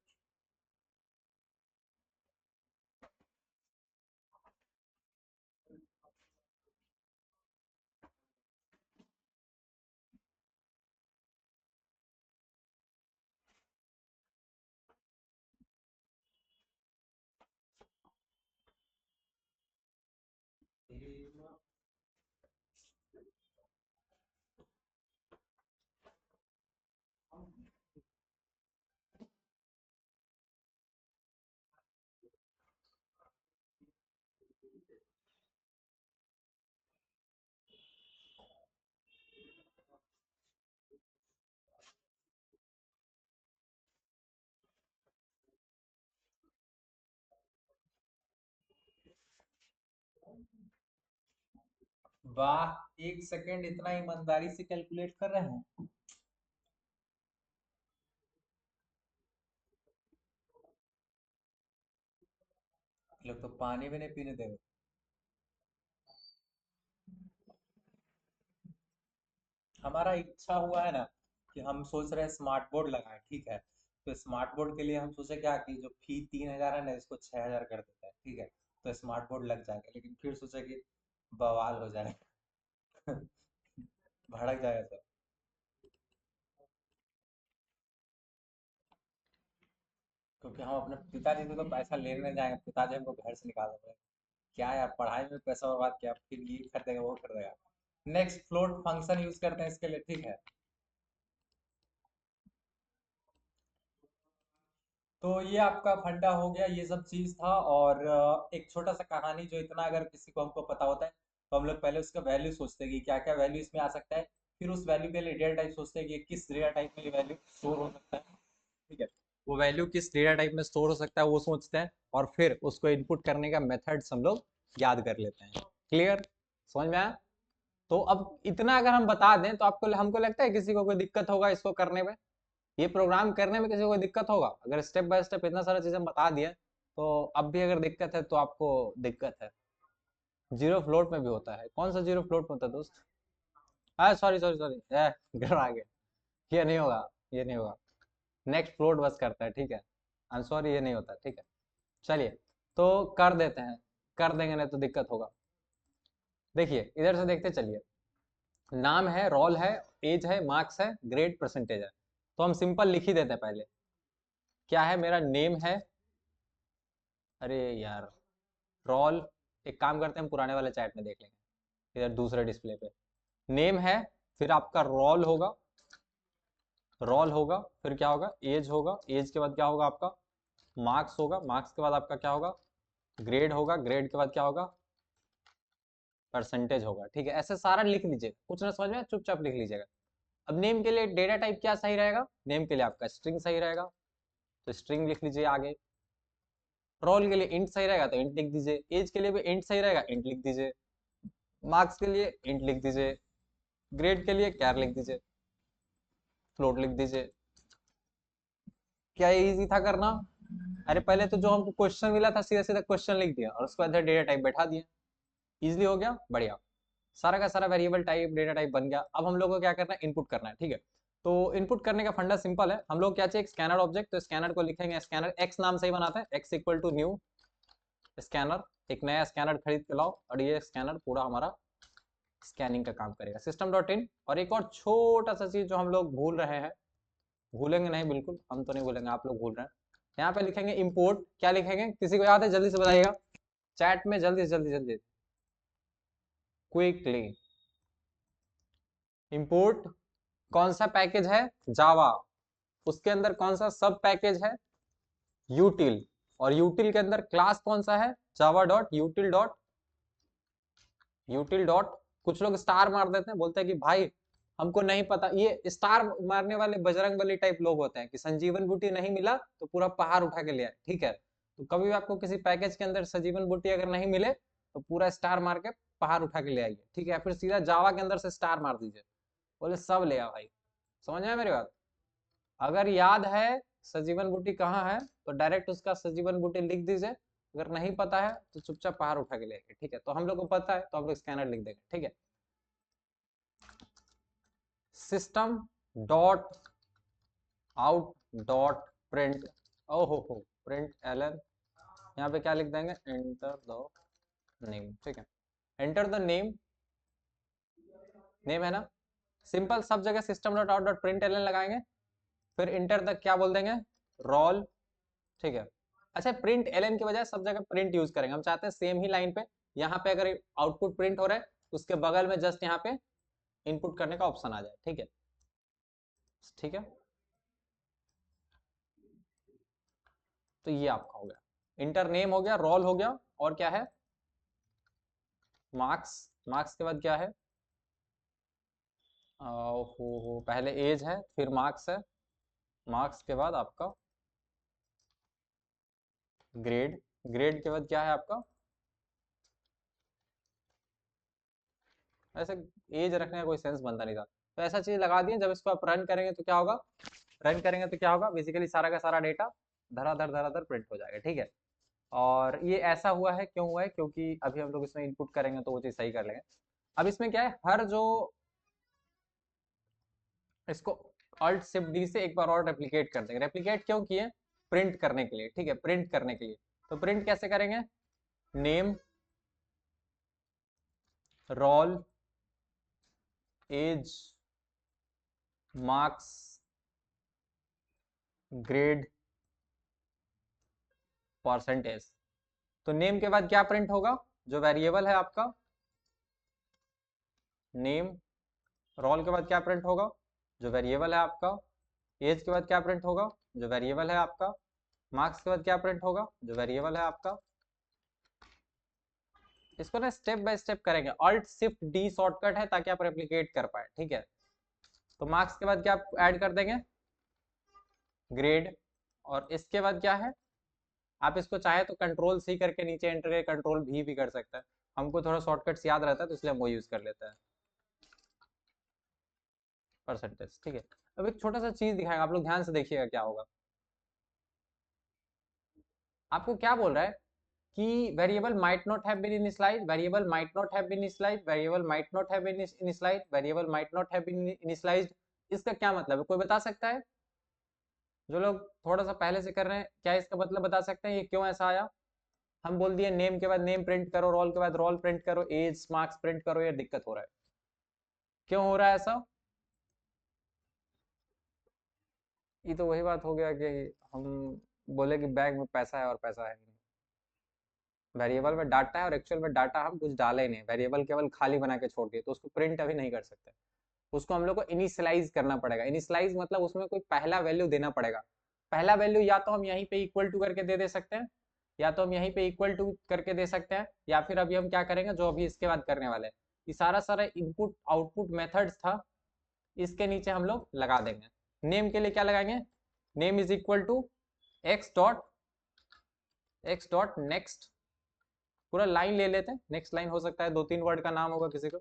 वाह, एक सेकंड इतना ईमानदारी से कैलकुलेट कर रहे हैं। ये लोग तो पानी भी नहीं पीने देंगे। हमारा इच्छा हुआ है ना कि हम सोच रहे हैं स्मार्ट बोर्ड लगाएं, ठीक है। तो स्मार्ट बोर्ड के लिए हम सोचे क्या कि जो फी 3,000 है ना इसको 6,000 कर देते हैं, ठीक है। तो स्मार्ट बोर्ड लग जाएगा, लेकिन फिर सोचे कि बवाल हो जाएगा। भड़क जाएगा सब। क्योंकि हम अपने पिताजी से तो पैसा लेने जाएंगे, पिताजी हमको घर से निकाल देंगे। क्या यार, पढ़ाई में पैसा बर्बाद किया, फिर ये कर देगा वो कर देगा। नेक्स्ट फ्लोट फंक्शन यूज करते हैं इसके लिए, ठीक है। तो ये आपका फंडा हो गया, ये सब चीज था। और एक छोटा सा कहानी, जो इतना अगर किसी को हमको पता होता है तो हम लोग पहले उसका वैल्यू सोचते हैं कि क्या क्या वैल्यू इसमें आ सकता है। फिर उस वैल्यू के लिए डेटा टाइप सोचते हैं कि किस डेटा टाइप में ये वैल्यू स्टोर हो सकता है, ठीक है। वो वैल्यू किस डेटा टाइप में स्टोर हो सकता है वो सोचते हैं, और फिर उसको इनपुट करने का मेथड्स हम लोग याद कर लेते हैं। क्लियर, समझ में आया? तो अब इतना अगर हम बता दें तो आपको हमको लगता है किसी को कोई दिक्कत होगा इसको करने में, ये प्रोग्राम करने में किसी को कोई दिक्कत होगा? अगर स्टेप बाय स्टेप इतना सारा चीजें बता दिए तो अब भी अगर दिक्कत है तो आपको दिक्कत है। जीरो फ्लोट में भी होता है, कौन सा जीरो फ्लोट में होता है दोस्त? हाँ सॉरी सॉरी सॉरी, घर आ गया। ये नहीं होगा, ये नहीं होगा, नेक्स्ट फ्लोट बस करता है, ठीक है। आई एम सॉरी, ये नहीं होता, ठीक है। चलिए, तो कर देते हैं, कर देंगे नहीं तो दिक्कत होगा। देखिए इधर से देखते चलिए, नाम है, रोल है, एज है, मार्क्स है, ग्रेड, परसेंटेज है। तो हम सिंपल लिख ही देते हैं पहले। क्या है, मेरा नेम है, अरे यार, रोल, एक काम करते हैं हम पुराने वाले चैट में देख लेंगे, इधर दूसरे डिस्प्ले पे। नेम है, फिर आपका रोल होगा, रोल होगा, फिर क्या होगा, एज होगा, एज के बाद क्या होगा आपका, मार्क्स होगा, मार्क्स के बाद आपका क्या होगा, ग्रेड होगा, ग्रेड के बाद क्या होगा, परसेंटेज होगा। ठीक है, ऐसे सारा लिख लीजिएगा, कुछ ना समझ में चुपचाप लिख लीजिएगा। अब नेम के लिए डेटा टाइप क्या सही रहेगा, नेम के लिए आपका स्ट्रिंग सही रहेगा, तो स्ट्रिंग लिख लीजिए आगे। रोल के लिए इंट सही रहेगा तो इंट लिख दीजिए, एज के लिए भी इंट सही रहेगा, इंट लिख दीजिए, मार्क्स के लिए इंट लिख दीजिए, ग्रेड के लिए कैर लिख दीजिए, फ्लोट लिख दीजिए। क्या इजी था करना? अरे पहले तो जो हमको क्वेश्चन मिला था सीधा सीधा क्वेश्चन लिख दिया और उसके बाद डेटा टाइप बैठा दिया, इजिली हो गया, बढ़िया। सारा का सारा वेरिएबल टाइप डेटा टाइप बन गया। अब हम लोग को क्या करना है, इनपुट करना है, ठीक है। तो इनपुट करने का फंडा सिंपल है, हम लोग क्या चाहिए, स्कैनर ऑब्जेक्ट, तो स्कैनर को लिखेंगे, स्कैनर एक्स नाम से ही बनाते हैं, X equal to new scanner, एक नया स्कैनर खरीद के लाओ और ये स्कैनर पूरा हमारा स्कैनिंग का काम करेगा, सिस्टम डॉट इन। और एक और छोटा सा चीज जो हम लोग भूल रहे हैं, भूलेंगे नहीं, बिल्कुल हम तो नहीं भूलेंगे, आप लोग भूल रहे हैं, यहाँ पे लिखेंगे इम्पोर्ट। क्या लिखेंगे, किसी को याद है, जल्दी से बताइएगा चैट में, जल्दी जल्दी जल्दी, क्विकली। इम्पोर्ट कौन सा पैकेज है, जावा, उसके अंदर कौन सा सब पैकेज है, यूटिल, और यूटिल के अंदर क्लास कौन सा है, जावा डॉट यूटिल डॉट, यूटिल डॉट, कुछ लोग स्टार मार देते हैं, बोलते हैं कि भाई हमको नहीं पता, ये स्टार मारने वाले बजरंग बली टाइप लोग होते हैं कि संजीवन बूटी नहीं मिला तो पूरा पहाड़ उठा के ले आए, ठीक है। तो कभी भी आपको किसी पैकेज के अंदर संजीवन बूटी अगर नहीं मिले तो पूरा स्टार मार के पहाड़ उठा के ले आइए, ठीक है, फिर सीधा जावा के अंदर से स्टार मार दीजिए, बोले सब ले आ भाई। समझ में मेरी बात? अगर याद है सजीवन बूटी कहाँ है तो डायरेक्ट उसका सजीवन बूटी लिख दीजिए, अगर नहीं पता है तो चुपचाप पहाड़ उठा के लेंगे, ठीक है। तो हम लोग को पता है तो हम लोग स्कैनर लिख देंगे, ठीक है। System dot out dot print, ओहो प्रिंट एलन, यहाँ पे क्या लिख देंगे, एंटर द नेम, ठीक है। एंटर द नेम, नेम है ना, सिंपल, सब जगह system dot out dot println लगाएंगे, फिर इंटर द क्या बोल देंगे, रोल, ठीक है। अच्छा, प्रिंट एलन की बजाय सब जगह प्रिंट यूज करेंगे, हम चाहते हैं सेम ही लाइन पे, यहाँ पे अगर आउटपुट प्रिंट हो रहा है तो उसके बगल में जस्ट यहाँ पे इनपुट करने का ऑप्शन आ जाए, ठीक है, ठीक है। तो ये आपका हो गया, इंटर नेम हो गया, रोल हो गया, और क्या है, मार्क्स, मार्क्स के बाद क्या है, हो पहले एज है, फिर मार्क्स है, मार्क्स के बाद आपका ग्रेड, ग्रेड के बाद क्या है आपका, ऐसे एज रखने का कोई सेंस बनता नहीं था, तो ऐसा चीज लगा दिए। जब इसको आप रन करेंगे तो क्या होगा, रन करेंगे तो क्या होगा, बेसिकली सारा का सारा डेटा धराधर प्रिंट हो जाएगा, ठीक है। और ये ऐसा हुआ है, क्यों हुआ है, क्योंकि अभी हम लोग इसमें इनपुट करेंगे तो वो चीज सही कर लेंगे। अब इसमें क्या है, हर जो, इसको अल्ट शिफ्ट डी से एक बार और रेप्लिकेट कर देंगे, रेप्लिकेट क्यों किए, प्रिंट करने के लिए, ठीक है, प्रिंट करने के लिए। तो प्रिंट कैसे करेंगे, name, roll, age, marks, grade, percentage. तो नेम के बाद क्या प्रिंट होगा, जो वेरिएबल है आपका नेम, रोल के बाद क्या प्रिंट होगा, जो वेरिएबल है आपका, एज के बाद क्या प्रिंट होगा, जो वेरिएबल है आपका, मार्क्स के बाद क्या प्रिंट होगा, जो वेरिएबल है आपका। इसको ना स्टेप बाय स्टेप करेंगे, ऑल्ट शिफ्ट डी शॉर्टकट है ताकि आप रेप्लिकेट कर पाए, ठीक है। तो मार्क्स के बाद क्या ऐड कर देंगे, ग्रेड, और इसके बाद क्या है, आप इसको चाहे तो कंट्रोल सी करके नीचे एंटर करके कंट्रोल भी कर सकते हैं। हमको थोड़ा शॉर्टकट्स याद रहता है तो इसलिए हम वो यूज कर लेते हैं, परसेंटेज। ठीक है, अब एक छोटा सा चीज दिखाएगा, आप लोग ध्यान से देखिएगा क्या होगा। आपको क्या बोल रहा है कि variable might not have been initialised, variable might not have been initialised, variable might not have been initialised, variable might not have been initialised. इसका क्या मतलब है, कोई बता सकता है? जो लोग थोड़ा सा पहले से कर रहे हैं, क्या इसका मतलब बता सकते हैं ये क्यों ऐसा आया? हम बोल दिए नेम के बाद नेम प्रिंट करो, रोल के बाद रोल प्रिंट करो, एज मार्क्स प्रिंट करो, ये दिक्कत हो रहा है, क्यों हो रहा है ऐसा? ये तो वही बात हो गया कि हम बोले कि बैग में पैसा है और पैसा है नहीं, वेरिएबल में डाटा है और एक्चुअल में डाटा हम कुछ डाले ही नहीं, वेरिएबल केवल खाली बना के छोड़ दिए, तो उसको प्रिंट अभी नहीं कर सकते। उसको हम लोग को इनिशियलाइज करना पड़ेगा। इनिशियलाइज मतलब उसमें कोई पहला वैल्यू देना पड़ेगा। पहला वैल्यू या तो हम यहीं पे इक्वल टू करके दे सकते हैं, या तो हम यहीं पे इक्वल टू करके दे सकते हैं, या फिर अभी हम क्या करेंगे जो अभी इसके बाद करने वाले हैं, ये सारा सारा इनपुट आउटपुट मेथड्स था, इसके नीचे हम लोग लगा देंगे। नेम के लिए क्या लगाएंगे, name is equal to x dot next, पूरा लाइन ले लेते हैं, नेक्स्ट लाइन हो सकता है 2-3 वर्ड का नाम होगा किसी को।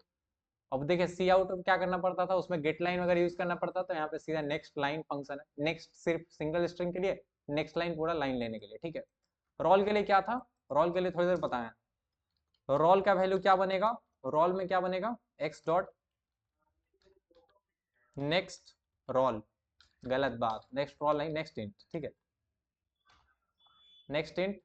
अब देखिए सी आउट क्या करना पड़ता था, उसमें गेट लाइन वगैरह यूज करना पड़ता था, यहाँ पे सीधा नेक्स्ट लाइन फंक्शन है, नेक्स्ट सिर्फ सिंगल स्ट्रिंग के लिए, नेक्स्ट लाइन पूरा लाइन लेने के लिए। ठीक है, रोल के लिए क्या था, रोल के लिए थोड़ी देर बताया, रोल का वैल्यू क्या बनेगा, रोल में क्या बनेगा, एक्स डॉट नेक्स्ट रोल, गलत बात, नेक्स्ट रोल नहीं नेक्स्ट इंट। ठीक है, नेक्स्ट इंट,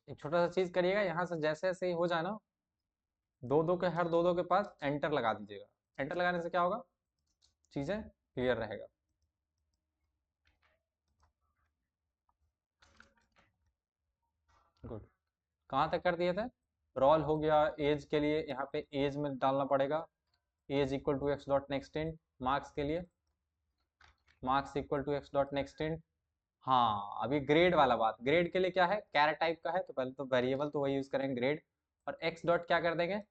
एक छोटा सा चीज करिएगा, यहाँ से जैसे जैसे ही हो जाए ना, दो दो के पास एंटर लगा दीजिएगा। एंटर लगाने से क्या होगा, चीजें क्लियर रहेगा। गुड, कहाँ तक कर दिए थे, रोल हो गया। एज के लिए यहाँ पे एज में डालना पड़ेगा, age equal to x dot next int. Marks के लिए marks equal to x dot next int. हाँ, अभी ग्रेड वाला बात, ग्रेड के लिए क्या है, कैर टाइप का है, तो पहले तो वेरिएबल तो वही यूज करेंगे ग्रेड, और एक्स डॉट क्या कर देंगे,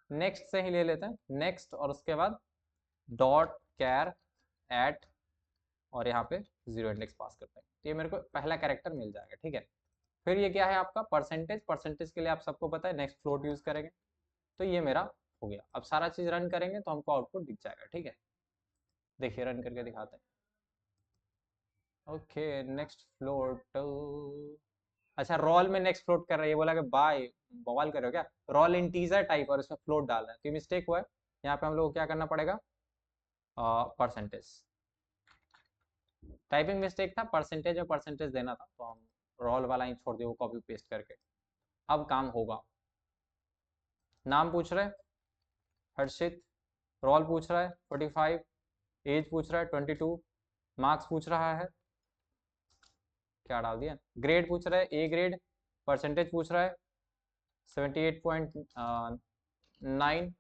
नेक्स्ट से ही ले लेते हैं, नेक्स्ट, और उसके बाद डॉट कैर एट, और यहाँ पे जीरो इंडेक्स पास करते हैं, तो ये मेरे को पहला कैरेक्टर मिल जाएगा। ठीक है, फिर ये क्या है आपका परसेंटेज, परसेंटेज के लिए आप सबको पता है नेक्स्ट फ्लोट यूज करेंगे, तो ये मेरा हो गया। अब सारा चीज रन करेंगे तो हमको आउटपुट दिख जाएगा। ठीक है, देखिए रन करके दिखाते हैं। ओके, नेक्स्ट फ्लोट, अच्छा रोल में नेक्स्ट फ्लोट कर रहा है, ये बोला कि बाय बवाल कर रहे हो क्या, रोल इंटीजर टाइप और इसमें फ्लोट डाल रहा है, तो ये मिस्टेक हुआ है। यहाँ पे हम लोग को क्या करना पड़ेगा, परसेंटेज, टाइपिंग मिस्टेक था, परसेंटेज में परसेंटेज देना था, तो हम रोल वाला ही छोड़ दिया वो कॉपी पेस्ट करके। अब काम होगा, नाम पूछ रहे हर्षित, रोल पूछ रहा है 45, एज पूछ रहा है 22, मार्क्स पूछ रहा है, क्या डाल दिया, ग्रेड पूछ रहा है ए ग्रेड, परसेंटेज पूछ रहा है 78.9,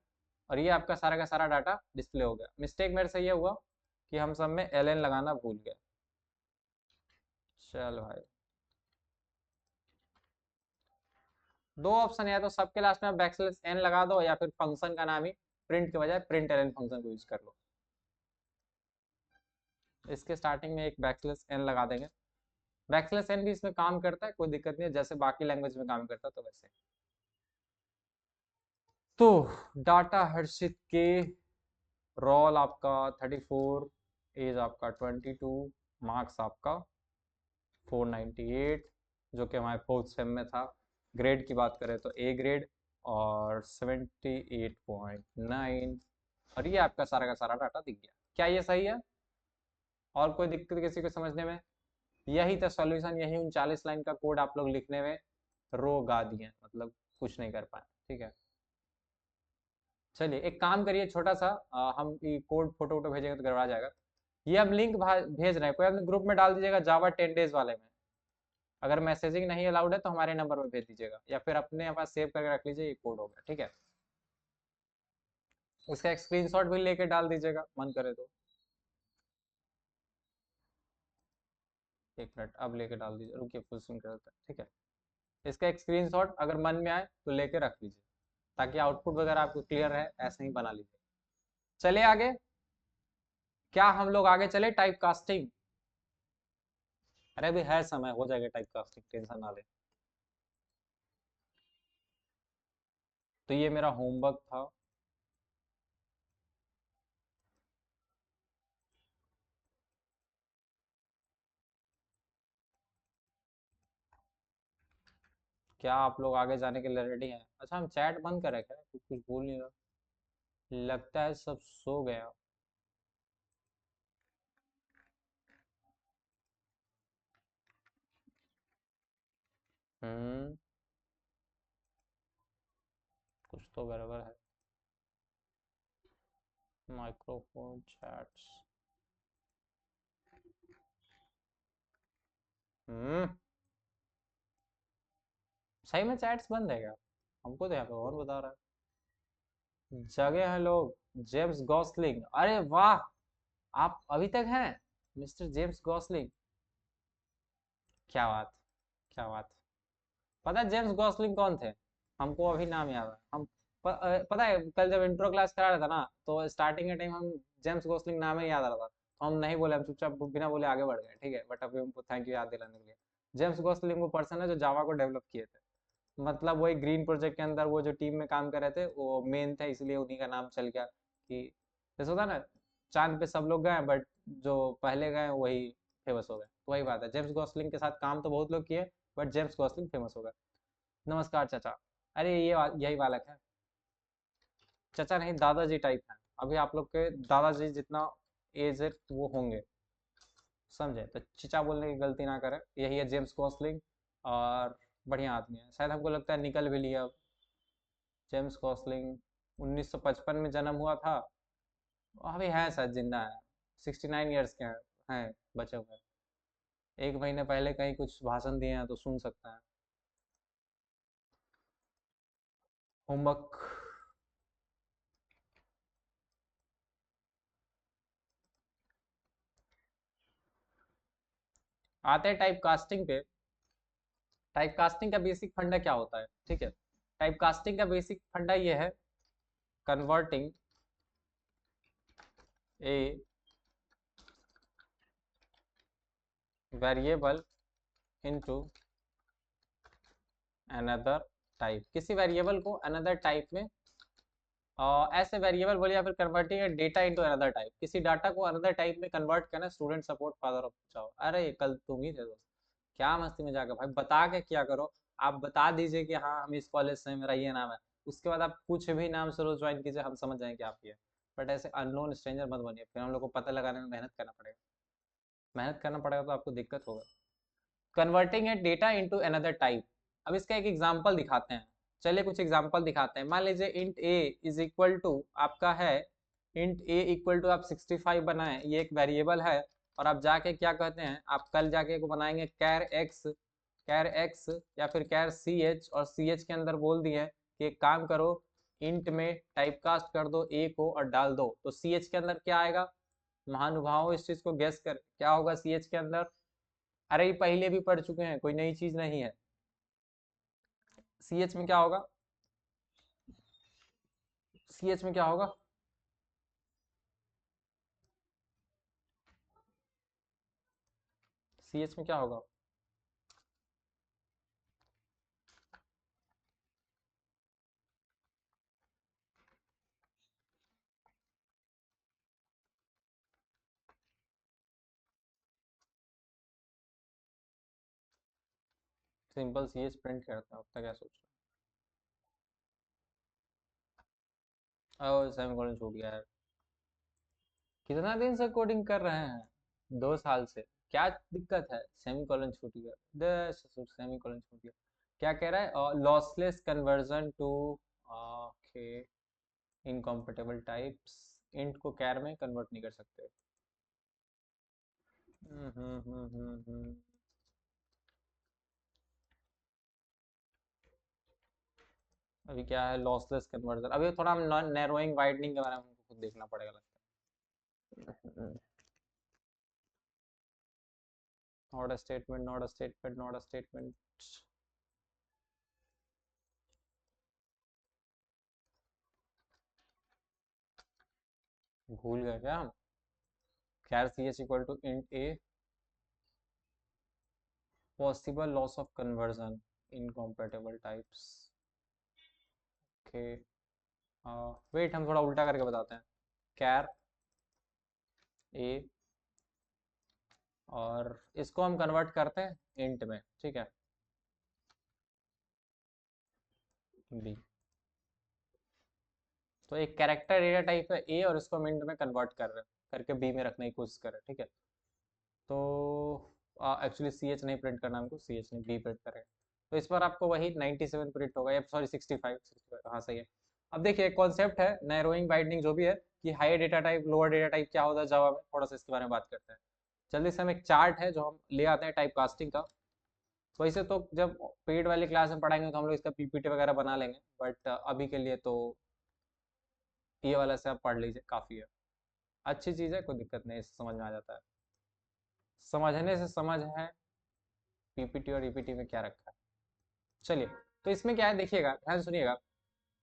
और ये आपका सारा का सारा डाटा डिस्प्ले हो गया। मिस्टेक मेरे से ये हुआ कि हम सब में एल एन लगाना भूल गए। चल भाई, दो ऑप्शन है, या तो सबके लास्ट में बैकस्लैश एन लगा दो, या फिर फंक्शन का नाम ही प्रिंट के बजाय प्रिंट एल एन फंक्शन को यूज कर लो। इसके स्टार्टिंग में एक बैकस्लैश एन लगा देंगे, बैकस्लैश एन भी इसमें काम करता है, कोई दिक्कत नहीं है, जैसे बाकी लैंग्वेज में काम करता है तो वैसे। तो डाटा हर्षित के, रोल आपका 34, एज आपका 22, मार्क्स आपका 498, जो कि हमारे फोर्थ सेम में था। ग्रेड की बात करें तो ए ग्रेड और 78.9, और ये आपका सारा का सारा डाटा दिख गया। क्या ये सही है, और कोई दिक्कत किसी को समझने में? यही था सॉल्यूशन, यही 39 लाइन का कोड आप लोग लिखने में रो गा दिए, मतलब कुछ नहीं कर पाए। ठीक है, चलिए एक काम करिए छोटा सा, हम ये कोड फोटो वोटो भेजेंगे तो गड़बड़ा जाएगा। ये हम लिंक भेज रहे हैं, कोई अपने ग्रुप में डाल दीजिएगा, जावा 10 डेज वाले में। अगर मैसेजिंग नहीं अलाउड है तो हमारे नंबर पर भेज दीजिएगा, या फिर अपने पास सेव करके रख लीजिए, ये कोड होगा। ठीक है, उसका एक स्क्रीनशॉट भी लेके डाल दीजिएगा मन करे तो। एक मिनट, अब लेके डाल दीजिए, रुकिए फुल स्क्रीन कर देते हैं। ठीक है, इसका एक स्क्रीनशॉट अगर मन में आए तो लेके रख लीजिए, ताकि आउटपुट वगैरह आपको क्लियर रहे, ऐसे ही बना लीजिए। चले आगे, क्या हम लोग आगे चले टाइप कास्टिंग? अरे अभी है समय, हो जाएगा टाइप कास्टिंग, टेंशन ना ले। तो ये मेरा होमवर्क था। क्या आप लोग आगे जाने के लिए रेडी हैं? अच्छा हम चैट बंद करें क्या, कुछ बोल नहीं रहा, लगता है सब सो गया। हम्म, कुछ तो गड़बड़ है। Microphone chats. हम्म, सही में चैट्स बंद है क्या? हमको तो यहाँ पे और बता रहा है जगह है लोग। जेम्स गॉसलिंग, अरे वाह, आप अभी तक हैं मिस्टर जेम्स गॉसलिंग? क्या बात, क्या बात। पता है जेम्स गॉसलिंग कौन थे? हमको अभी नाम याद है। पता है कल जब इंट्रो क्लास करा रहा था ना, तो स्टार्टिंग के टाइम हम जेम्स गॉसलिंग नाम ही याद आ रहा था, तो हम नहीं बोले, हम चुपचाप बिना बोले आगे बढ़ गए, ठीक है, बट अभी हमको थैंक यू याद दिलाने के लिए। जेम्स गॉसलिंग वो पर्सन है जो जावा को डेवलप किए थे, मतलब वही ग्रीन प्रोजेक्ट के अंदर वो जो टीम में काम कर रहे थे वो मेन थे, इसलिए उन्हीं का नाम चल गया कि जैसे होता है ना, चांद पे सब लोग गए बट जो पहले गए वही फेमस हो गए, तो वही बात है, जेम्स गॉसलिंग के साथ काम तो बहुत लोग किए, बट जेम्स गॉसलिंग फेमस हो गए। नमस्कार चाचा। अरे यही बालक है। चाचा नहीं, दादाजी टाइप है, अभी आप लोग के दादाजी जितना एज है वो होंगे, समझे? तो चीचा बोलने की गलती ना करें, यही है जेम्स गॉसलिंग। और बढ़िया आदमी है, शायद हमको लगता है निकल भी लिया अब। जेम्स गॉसलिंग 1955 में जन्म हुआ था, अभी है शायद जिंदा है, 69 ईयर्स के हैं बचे हुए। एक महीने पहले कहीं कुछ भाषण दिए हैं तो सुन सकते हैं। होमवर्क। आते हैं टाइप कास्टिंग पे। टाइप कास्टिंग का बेसिक फंडा क्या होता है, ठीक है? टाइप कास्टिंग का बेसिक फंडा ये है, converting a variable into another type, किसी वेरिएबल को अनदर टाइप में ऐसे वेरिएबल बोले, या फिर converting data into another type, किसी डाटा को अनदर टाइप में कन्वर्ट करना। स्टूडेंट सपोर्ट फादर ऑफ जाओ, अरे कल तुम ही थे दोस्त, क्या मस्ती में जाकर भाई बता के क्या करो। आप बता दीजिए कि हाँ हम इस कॉलेज से हैं, मेरा ये नाम है, उसके बाद आप कुछ भी नाम से रोज ज्वाइन कीजिए, हम समझ जाएंगे आप ये। बट ऐसे अननोन स्ट्रेंजर मत बनिए, फिर हम लोग को पता लगाने में मेहनत करना पड़ेगा, मेहनत करना पड़ेगा तो आपको दिक्कत होगा। कन्वर्टिंग ए डेटा इनटू अनदर टाइप। अब इसका एक एग्जांपल दिखाते हैं, चलिए कुछ एग्जांपल दिखाते हैं। मान लीजिए int a is equal to आपका है, इंट ए इक्वल टू आप 65 बनाएं, ये एक वेरिएबल है, और आप जाके क्या कहते हैं, आप कल जाके को बनाएंगे कैर एक्स, कैर एक्स या फिर कैर सी एच, और सी एच के अंदर बोल दिए कि एक काम करो, इंट में टाइपकास्ट कर दो ए को और डाल दो, तो सी एच के अंदर क्या आएगा? महानुभाव इस चीज को गेस कर, क्या होगा सी एच के अंदर? अरे ये पहले भी पढ़ चुके हैं, कोई नई चीज नहीं है। सी एच में क्या होगा? सी एच में क्या होगा? सी एच में क्या होगा? सिंपल सी एच प्रिंट करता है, उतना क्या सोच रहे हो? सेमीकोलन छूट गया है। कितना दिन से कोडिंग कर रहे हैं? 2 साल से। क्या दिक्कत है? सेमीकोलन छूट गया, सेमीकोलन छूट गया। क्या कह रहा है? Lossless conversion to okay incompatible types, int को कैर में कन्वर्ट नहीं कर सकते। हम्म। अभी क्या है लॉसलेस कन्वर्जन, अभी थोड़ा हम नैरोइंग वाइडनिंग के बारे में हमको खुद देखना पड़ेगा लगता है। Not a statement, not a statement, not a statement. भूल गए क्या हम? Char C H equal to int A, possible loss of conversion, incompatible types. Okay, wait हम थोड़ा उल्टा करके बताते हैं। कैर ए, और इसको हम कन्वर्ट करते हैं इंट में, ठीक है, बी। तो एक कैरेक्टर डेटा टाइप है ए, और इसको हम इंट में कन्वर्ट कर रहे हैं, करके बी में रखने की कोशिश कर रहे हैं, ठीक है। तो एक्चुअली सी एच नहीं प्रिंट करना हमको, सी एच नहीं, बी प्रिंट करेंगे। तो इस पर आपको वही 97 प्रिंट होगा, या सॉरी 65, हाँ सही है। अब देखिए कॉन्सेप्ट है नैरोइंग बाइंडिंग जो भी है, कि higher data type lower data type क्या होता है जावा में, थोड़ा सा इसके बारे में बात करते हैं। जल्दी से हम एक चार्ट है जो हम ले आते हैं टाइप कास्टिंग का। वैसे तो जब पेड वाली क्लास में पढ़ाएंगे तो हम लोग इसका पीपीटी वगैरह बना लेंगे, बट अभी के लिए तो ये वाला से आप पढ़ लीजिए, काफ़ी है, अच्छी चीज़ है, कोई दिक्कत नहीं, इससे समझ में आ जाता है, समझने से समझ है पीपीटी और ईपीटी में क्या रखा है। चलिए, तो इसमें क्या है देखिएगा, ध्यान से सुनिएगा।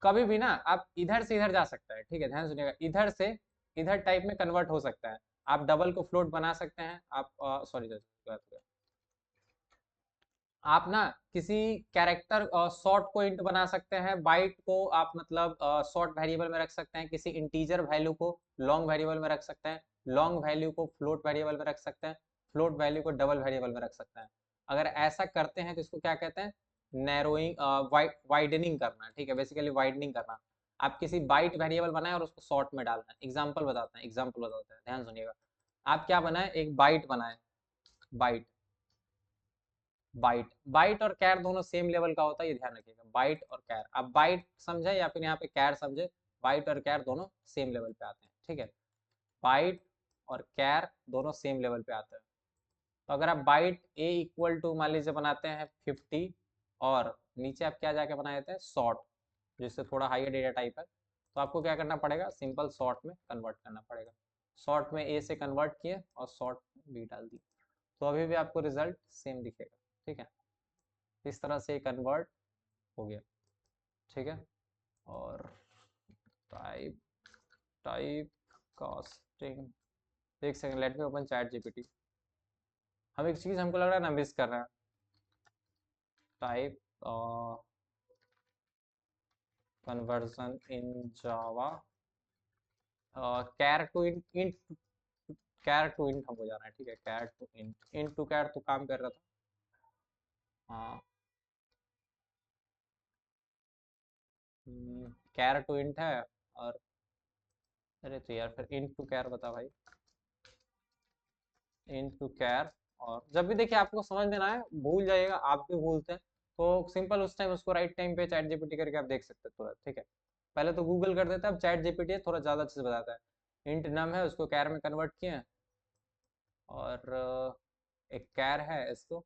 कभी भी ना आप इधर से इधर जा सकता है, ठीक है, ध्यान से सुनिएगा, इधर से इधर टाइप में कन्वर्ट हो सकता है। आप डबल को फ्लोट बना सकते हैं, आप सॉरी, आप ना किसी कैरेक्टर शॉर्ट को इंट बना सकते हैं, बाइट को आप मतलब शॉर्ट वेरिएबल में रख सकते हैं, किसी इंटीजर वैल्यू को लॉन्ग वेरिएबल में रख सकते हैं, लॉन्ग वैल्यू को फ्लोट वेरिएबल में रख सकते हैं, फ्लोट वैल्यू को डबल वेरिएबल में रख सकते हैं। अगर ऐसा करते हैं तो इसको क्या कहते हैं, नैरोइंग, वाइडनिंग करना, ठीक है, बेसिकली वाइडनिंग करना। आप किसी बाइट वेरिएबल बनाए और उसको शॉर्ट में डालना है। एग्जाम्पल बताते हैं, ध्यान सुनिएगा। आप क्या बनाए, एक बाइट बनाए, बाइट, बाइट बाइट और कैर दोनों सेम लेवल का होता है, ये ध्यान रखिएगा, बाइट और कैर, आप बाइट समझे या फिर यहाँ पे कैर समझे, बाइट और कैर दोनों सेम लेवल पे आते हैं, ठीक है, बाइट और कैर दोनों सेम लेवल पे आते हैं। तो अगर आप बाइट ए इक्वल टू मान लीजिए बनाते हैं 50, और नीचे आप क्या जाके बना देते हैं शॉर्ट, जिससे थोड़ा हाइयर डेटा टाइप है, तो आपको क्या करना पड़ेगा, सिंपल शॉर्ट में कन्वर्ट करना पड़ेगा। शॉर्ट में ए से कन्वर्ट किए और शॉर्ट में बी डाल दिए, तो अभी भी आपको रिजल्ट सेम दिखेगा, ठीक है। इस तरह से कन्वर्ट हो गया, ठीक है। और टाइप टाइप कास्टिंग, एक second, let me open chat GPT. हम एक चीज़ हमको लग रहा है ना मिस कर रहे हैं, type conversion in Java, char to int, char to int हमको जाना है, ठीक है, char to int, int to char तो काम कर रहा था, हाँ, कैर टू इंट है, और अरे तो यार फिर इंट टू कैर बता भाई, इंटू कैर। और जब भी देखिए आपको समझ में ना आए, भूल जाइएगा, आप भी भूलते हैं, तो सिंपल उस टाइम उसको राइट टाइम पे चैट जीपीटी करके आप देख सकते हैं तुरंत, ठीक है। पहले तो गूगल कर देता है, अब चैट जीपीटी थोड़ा ज़्यादा अच्छे से बताता है। इंट नम है, उसको कैर में कन्वर्ट किए, और एक कैर है, इसको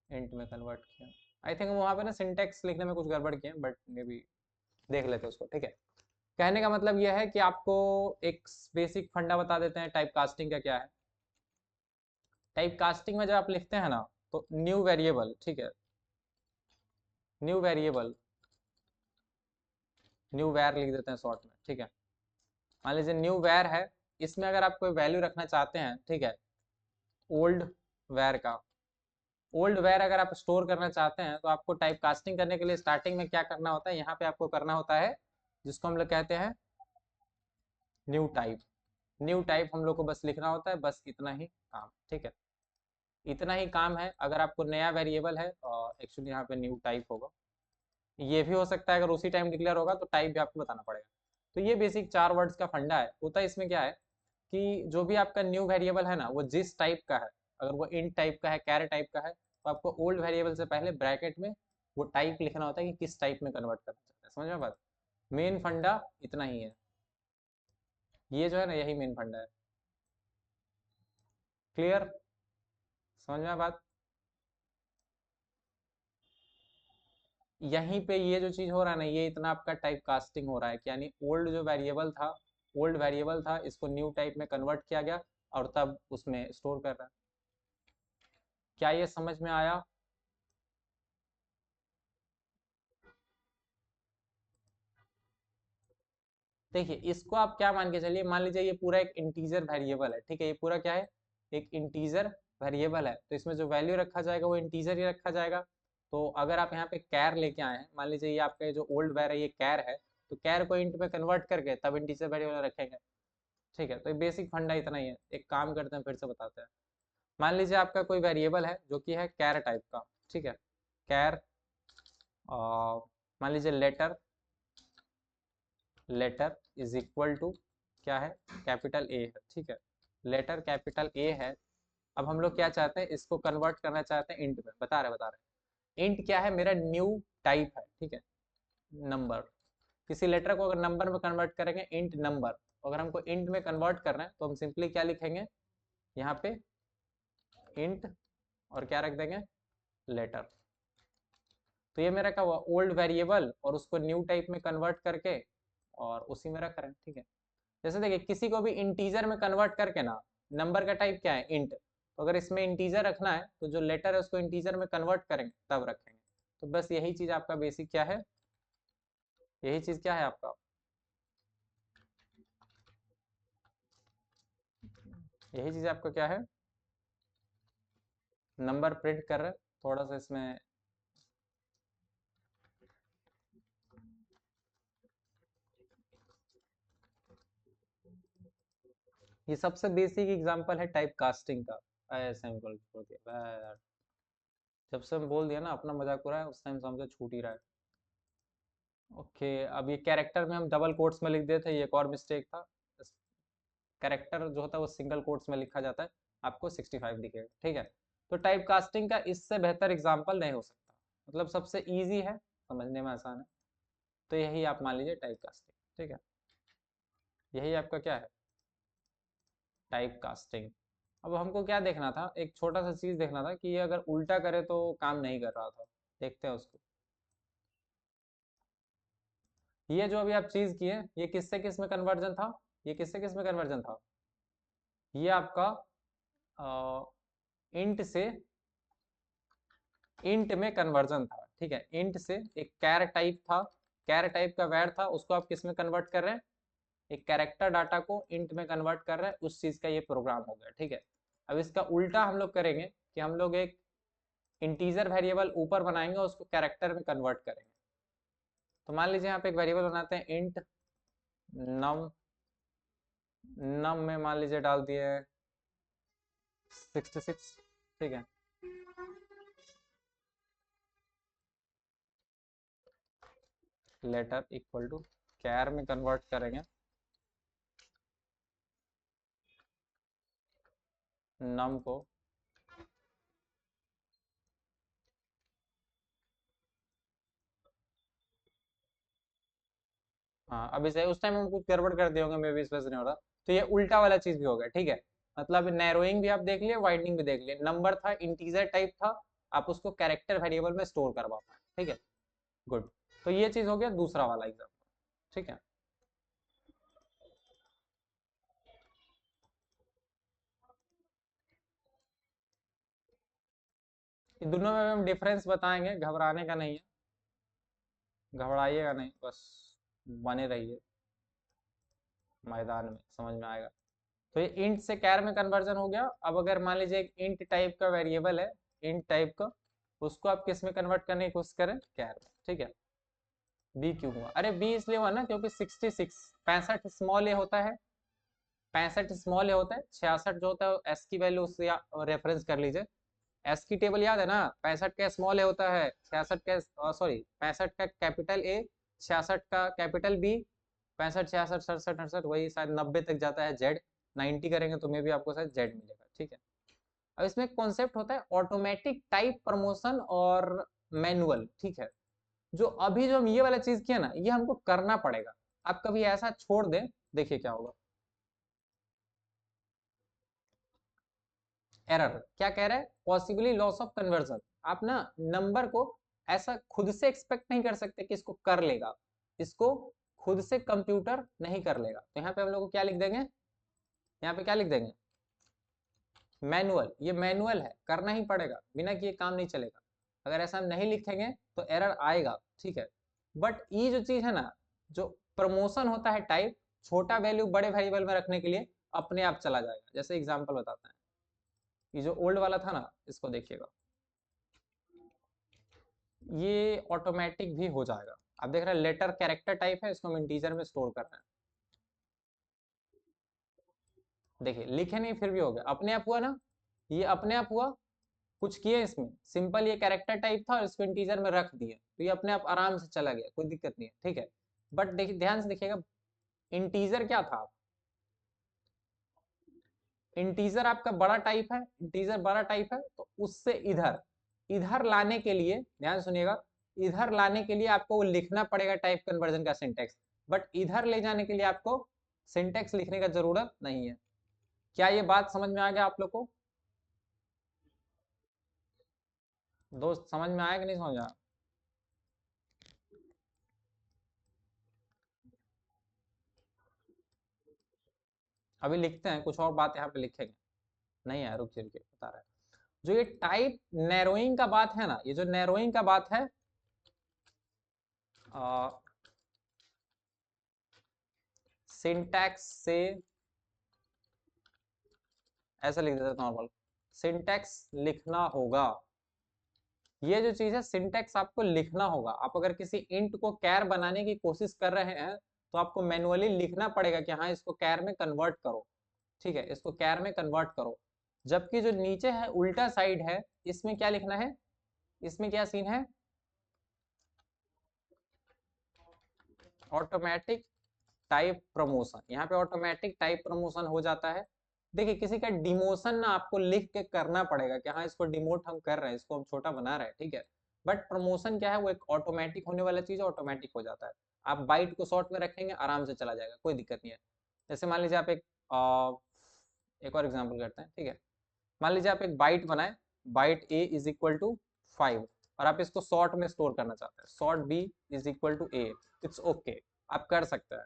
इंट में कन्वर्ट किया। आई थिंक वहाँ पे ना सिंटेक्स लिखने में कुछ गड़बड़ किए, बट मे बी देख लेते हैं उसको, ठीक है। कहने का मतलब यह है कि आपको एक बेसिक फंडा बता देते हैं टाइप कास्टिंग का क्या है। टाइप कास्टिंग में जब आप लिखते हैं ना, तो न्यू वेरिएबल, ठीक है, न्यू वेरिएबल, न्यू वैर लिख देते हैं शॉर्ट में, ठीक है। मान लीजिए न्यू वैर है, इसमें अगर आप कोई वैल्यू रखना चाहते हैं, ठीक है, ओल्ड वैर का, ओल्ड वैर अगर आप स्टोर करना चाहते हैं, तो आपको टाइप कास्टिंग करने के लिए स्टार्टिंग में क्या करना होता है, यहाँ पे आपको करना होता है जिसको हम लोग कहते हैं न्यू टाइप। न्यू टाइप हम लोग को बस लिखना होता है, बस इतना ही काम, ठीक है, इतना ही काम है। अगर आपको नया वेरिएबल है, एक्चुअली यहाँ पे न्यू टाइप होगा, ये भी हो सकता है अगर उसी टाइम डिक्लेयर होगा तो टाइप भी आपको बताना पड़ेगा। तो ये बेसिक 4 वर्ड्स का फंडा है। होता है इसमें क्या है कि जो भी आपका न्यू वेरिएबल है ना, वो जिस टाइप का है, अगर वो इंट टाइप का है, कैर टाइप का है, तो आपको ओल्ड वेरिएबल से पहले ब्रैकेट में वो टाइप लिखना होता है कि किस टाइप में कन्वर्ट करना चाहते हैं। समझ में बात, मेन फंडा इतना ही है, ये जो है ना यही मेन फंडा है। क्लियर, समझ में बात। यहीं पे ये जो चीज हो रहा है ना, ये इतना आपका टाइप कास्टिंग हो रहा है कि यानी ओल्ड जो वेरिएबल था, ओल्ड वेरिएबल था, इसको न्यू टाइप में कन्वर्ट किया गया, और तब उसमें स्टोर कर रहा है। क्या ये समझ में आया? देखिए इसको आप क्या मान के चलिए, मान लीजिए ये पूरा एक इंटीजर वेरिएबल है, ठीक है, ये पूरा क्या है, एक इंटीजर वेरिएबल है, तो इसमें जो वैल्यू रखा जाएगा वो इंटीजर ही रखा जाएगा। तो अगर आप यहाँ पे कैर लेके आए हैं, मान लीजिए ये आपका जो ओल्ड वैर है ये कैर है, तो कैर को इंट में कन्वर्ट करके तब इंटीजर वेरिएबल रखेंगे, ठीक है। तो बेसिक फंडा इतना ही है। एक काम करते हैं, फिर से बताते हैं। मान लीजिए आपका कोई वेरिएबल है जो कि है कैर टाइप का, ठीक है, कैर मान लीजिए letter, letter is equal to क्या है, कैपिटल ए है, ठीक है, लेटर कैपिटल ए है। अब हम लोग क्या चाहते हैं, इसको कन्वर्ट करना चाहते हैं इंट में, बता रहे इंट क्या है, मेरा न्यू टाइप है, ठीक है, नंबर। किसी लेटर को अगर नंबर में कन्वर्ट करेंगे इंट नंबर, अगर हमको इंट में कन्वर्ट करना है तो हम सिंपली क्या लिखेंगे यहाँ पे, इंट और क्या रख देंगे, लेटर। तो ये मेरा क्या हुआ, ओल्ड वेरिएबल और उसको न्यू टाइप में कन्वर्ट करके और उसी में रख रहे हैं, ठीक है। जैसे देखिए किसी को भी इंटीजर में कन्वर्ट करके ना, नंबर का टाइप क्या है, इंट, तो अगर इसमें इंटीजर रखना है तो जो लेटर है उसको इंटीजर में कन्वर्ट करेंगे तब रखेंगे। तो बस यही चीज आपका बेसिक क्या है, यही चीज क्या है आपका, यही चीज आपका क्या है, नंबर प्रिंट कर रहे हैं। थोड़ा सा इसमें ये सबसे बेसिक एग्जांपल है टाइप कास्टिंग का। ऐसे हम बोल छोड़ दिया यार, जब से हम बोल दिया ना अपना मजाक हो रहा है, उस टाइम से हमसे छूट ही रहा है। ओके, अब ये कैरेक्टर में हम डबल कोट्स में लिख देते, ये एक और मिस्टेक था। कैरेक्टर जो होता है वो सिंगल कोट्स में लिखा जाता है, आपको 65 दिखेगा, ठीक है। तो टाइप कास्टिंग का इससे बेहतर एग्जाम्पल नहीं हो सकता, मतलब सबसे ईजी है, समझने में आसान है। तो यही आप मान लीजिए टाइप कास्टिंग, ठीक है, यही आपका क्या है, टाइप कास्टिंग। अब हमको क्या देखना था, एक छोटा सा चीज देखना था कि ये अगर उल्टा करे तो काम नहीं कर रहा था, देखते हैं उसको। ये जो अभी आप चीज किए, ये किससे किस में कन्वर्जन था, ये किससे किस में कन्वर्जन था, ये आपका इंट से इंट में कन्वर्जन था, ठीक है। इंट से एक कैर टाइप था, कैर टाइप का वैर था, उसको आप किस में कन्वर्ट कर रहे हैं, एक कैरेक्टर डाटा को इंट में कन्वर्ट कर रहे हैं, उस चीज का ये प्रोग्राम हो गया, ठीक है। अब इसका उल्टा हम लोग करेंगे कि हम लोग एक इंटीजर वेरिएबल ऊपर बनाएंगे और उसको कैरेक्टर में कन्वर्ट करेंगे। तो मान लीजिए यहाँ पे एक वेरिएबल बनाते हैं इंट नम, नम में मान लीजिए डाल दिए 66, ठीक है। लेटर इक्वल टू कैर में कन्वर्ट करेंगे नम को, हाँ अब इसे उस टाइम हम कुछ गड़बड़ कर दिए होंगे, मे बी इस वजह से नहीं हो रहा। तो ये उल्टा वाला चीज भी हो गया, ठीक है। मतलब नैरोइंग भी आप देख लिए, वाइडनिंग भी देख लिए, नंबर था इंटीजर टाइप था, आप उसको कैरेक्टर वेरिएबल में स्टोर करवा पाए, ठीक है, गुड। तो ये चीज हो गया दूसरा वाला एग्जाम्पल, ठीक है। ये दोनों में हम डिफरेंस बताएंगे, घबराने का नहीं है, घबराइएगा नहीं, बस बने रहिए मैदान में, समझ में आएगा। तो ये इंट से कैर में कन्वर्जन हो गया। अब अगर मान लीजिए एक इंट टाइप का वेरिएबल है, इंट टाइप का, उसको आप किस में कन्वर्ट करने की कोशिश करें, कैर में, ठीक है। बी क्यों हुआ, अरे बी इसलिए हुआ ना क्योंकि 66 65 स्मॉल ए होता है, 65 स्मॉल ए होता है, 66 जो होता है एस की वैल्यू उससे रेफरेंस कर लीजिए। एस की टेबल याद है ना, 65 का स्मॉल ए होता है, 66 का सॉरी 65 का कैपिटल ए, 66 का कैपिटल बी, 65 66 67 68 वही शायद 90 तक जाता है जेड, 90 करेंगे तो मे भी आपको शायद जेड मिलेगा, ठीक है। अब इसमें कॉन्सेप्ट होता है ऑटोमेटिक टाइप प्रमोशन और मैनुअल, ठीक है। जो अभी जो हम ये वाला चीज किया ना, ये हमको करना पड़ेगा। आप कभी ऐसा छोड़ दें, देखिए क्या होगा, एरर क्या कह रहा है, पॉसिबली लॉस ऑफ कन्वर्जन। आप ना नंबर को ऐसा खुद से एक्सपेक्ट नहीं कर सकते कि इसको कर लेगा, इसको खुद से कंप्यूटर नहीं कर लेगा। तो यहाँ पे हम लोग को क्या लिख देंगे, यहाँ पे क्या लिख देंगे, मैनुअल। ये मैनुअल है, करना ही पड़ेगा, बिना किए काम नहीं चलेगा। अगर ऐसा हम नहीं लिखेंगे तो एरर आएगा, ठीक है। बट ये जो चीज है ना, जो प्रमोशन होता है टाइप, छोटा वैल्यू बड़े वेरिएबल में रखने के लिए अपने आप चला जाएगा। जैसे एग्जांपल बताते हैं, ये जो ओल्ड वाला था ना, इसको देखिएगा, ये ऑटोमेटिक भी हो जाएगा। आप देख रहे हैं लेटर कैरेक्टर टाइप है, इसको हम इंटीजर में स्टोर कर रहे हैं। देखिए लिखे नहीं फिर भी हो गया, अपने आप हुआ ना, ये अपने आप हुआ, कुछ किए इसमें, सिंपल ये कैरेक्टर टाइप था और इसको इंटीजर में रख दिए तो ये अपने आप आराम से चला गया, कोई दिक्कत नहीं है, ठीक है। बट देखिए ध्यान से देखिएगा, इंटीजर क्या था, इंटीजर आपका बड़ा टाइप है, इंटीजर बड़ा टाइप है, तो उससे इधर इधर लाने के लिए, ध्यान सुनिएगा, इधर लाने के लिए आपको वो लिखना पड़ेगा टाइप कन्वर्जन का सिंटेक्स, बट इधर ले जाने के लिए आपको सिंटेक्स लिखने का जरूरत नहीं है। क्या ये बात समझ में आ गया आप लोग को? दोस्त समझ में आया कि नहीं समझ आया? अभी लिखते हैं, कुछ और बात यहाँ पे लिखेंगे, नहीं है, रुक रुकिए बता रहा है। जो ये टाइप नैरोइंग का बात है ना, ये जो नैरोइंग का बात है, सिंटैक्स से ऐसा लिख देता नॉर्मल, सिंटैक्स लिखना होगा। ये जो चीज है सिंटैक्स आपको लिखना होगा। आप अगर किसी इंट को कैर बनाने की कोशिश कर रहे हैं तो आपको मैनुअली लिखना पड़ेगा कि हाँ इसको कैर में कन्वर्ट करो, ठीक है, इसको कैर में कन्वर्ट करो। जबकि जो नीचे है उल्टा साइड है, इसमें क्या लिखना है, इसमें क्या सीन है, ऑटोमेटिक टाइप प्रमोशन। यहाँ पे ऑटोमेटिक टाइप प्रमोशन हो जाता है। देखिए किसी का डिमोशन ना आपको लिख के करना पड़ेगा कि हाँ इसको डिमोट हम कर रहे हैं, इसको हम छोटा बना रहे हैं, ठीक है। बट प्रमोशन क्या है, वो एक ऑटोमेटिक होने वाला चीज है, ऑटोमेटिक हो जाता है। आप बाइट को शॉर्ट में रखेंगे आराम से चला जाएगा, कोई दिक्कत नहीं है। जैसे मान लीजिए आप एक और एग्जाम्पल करते हैं, ठीक है। मान लीजिए आप एक बाइट बनाए, byte a is equal to 5, और आप इसको शॉर्ट में स्टोर करना चाहते हैं, short b is equal to a, it's okay, आप कर सकते हैं।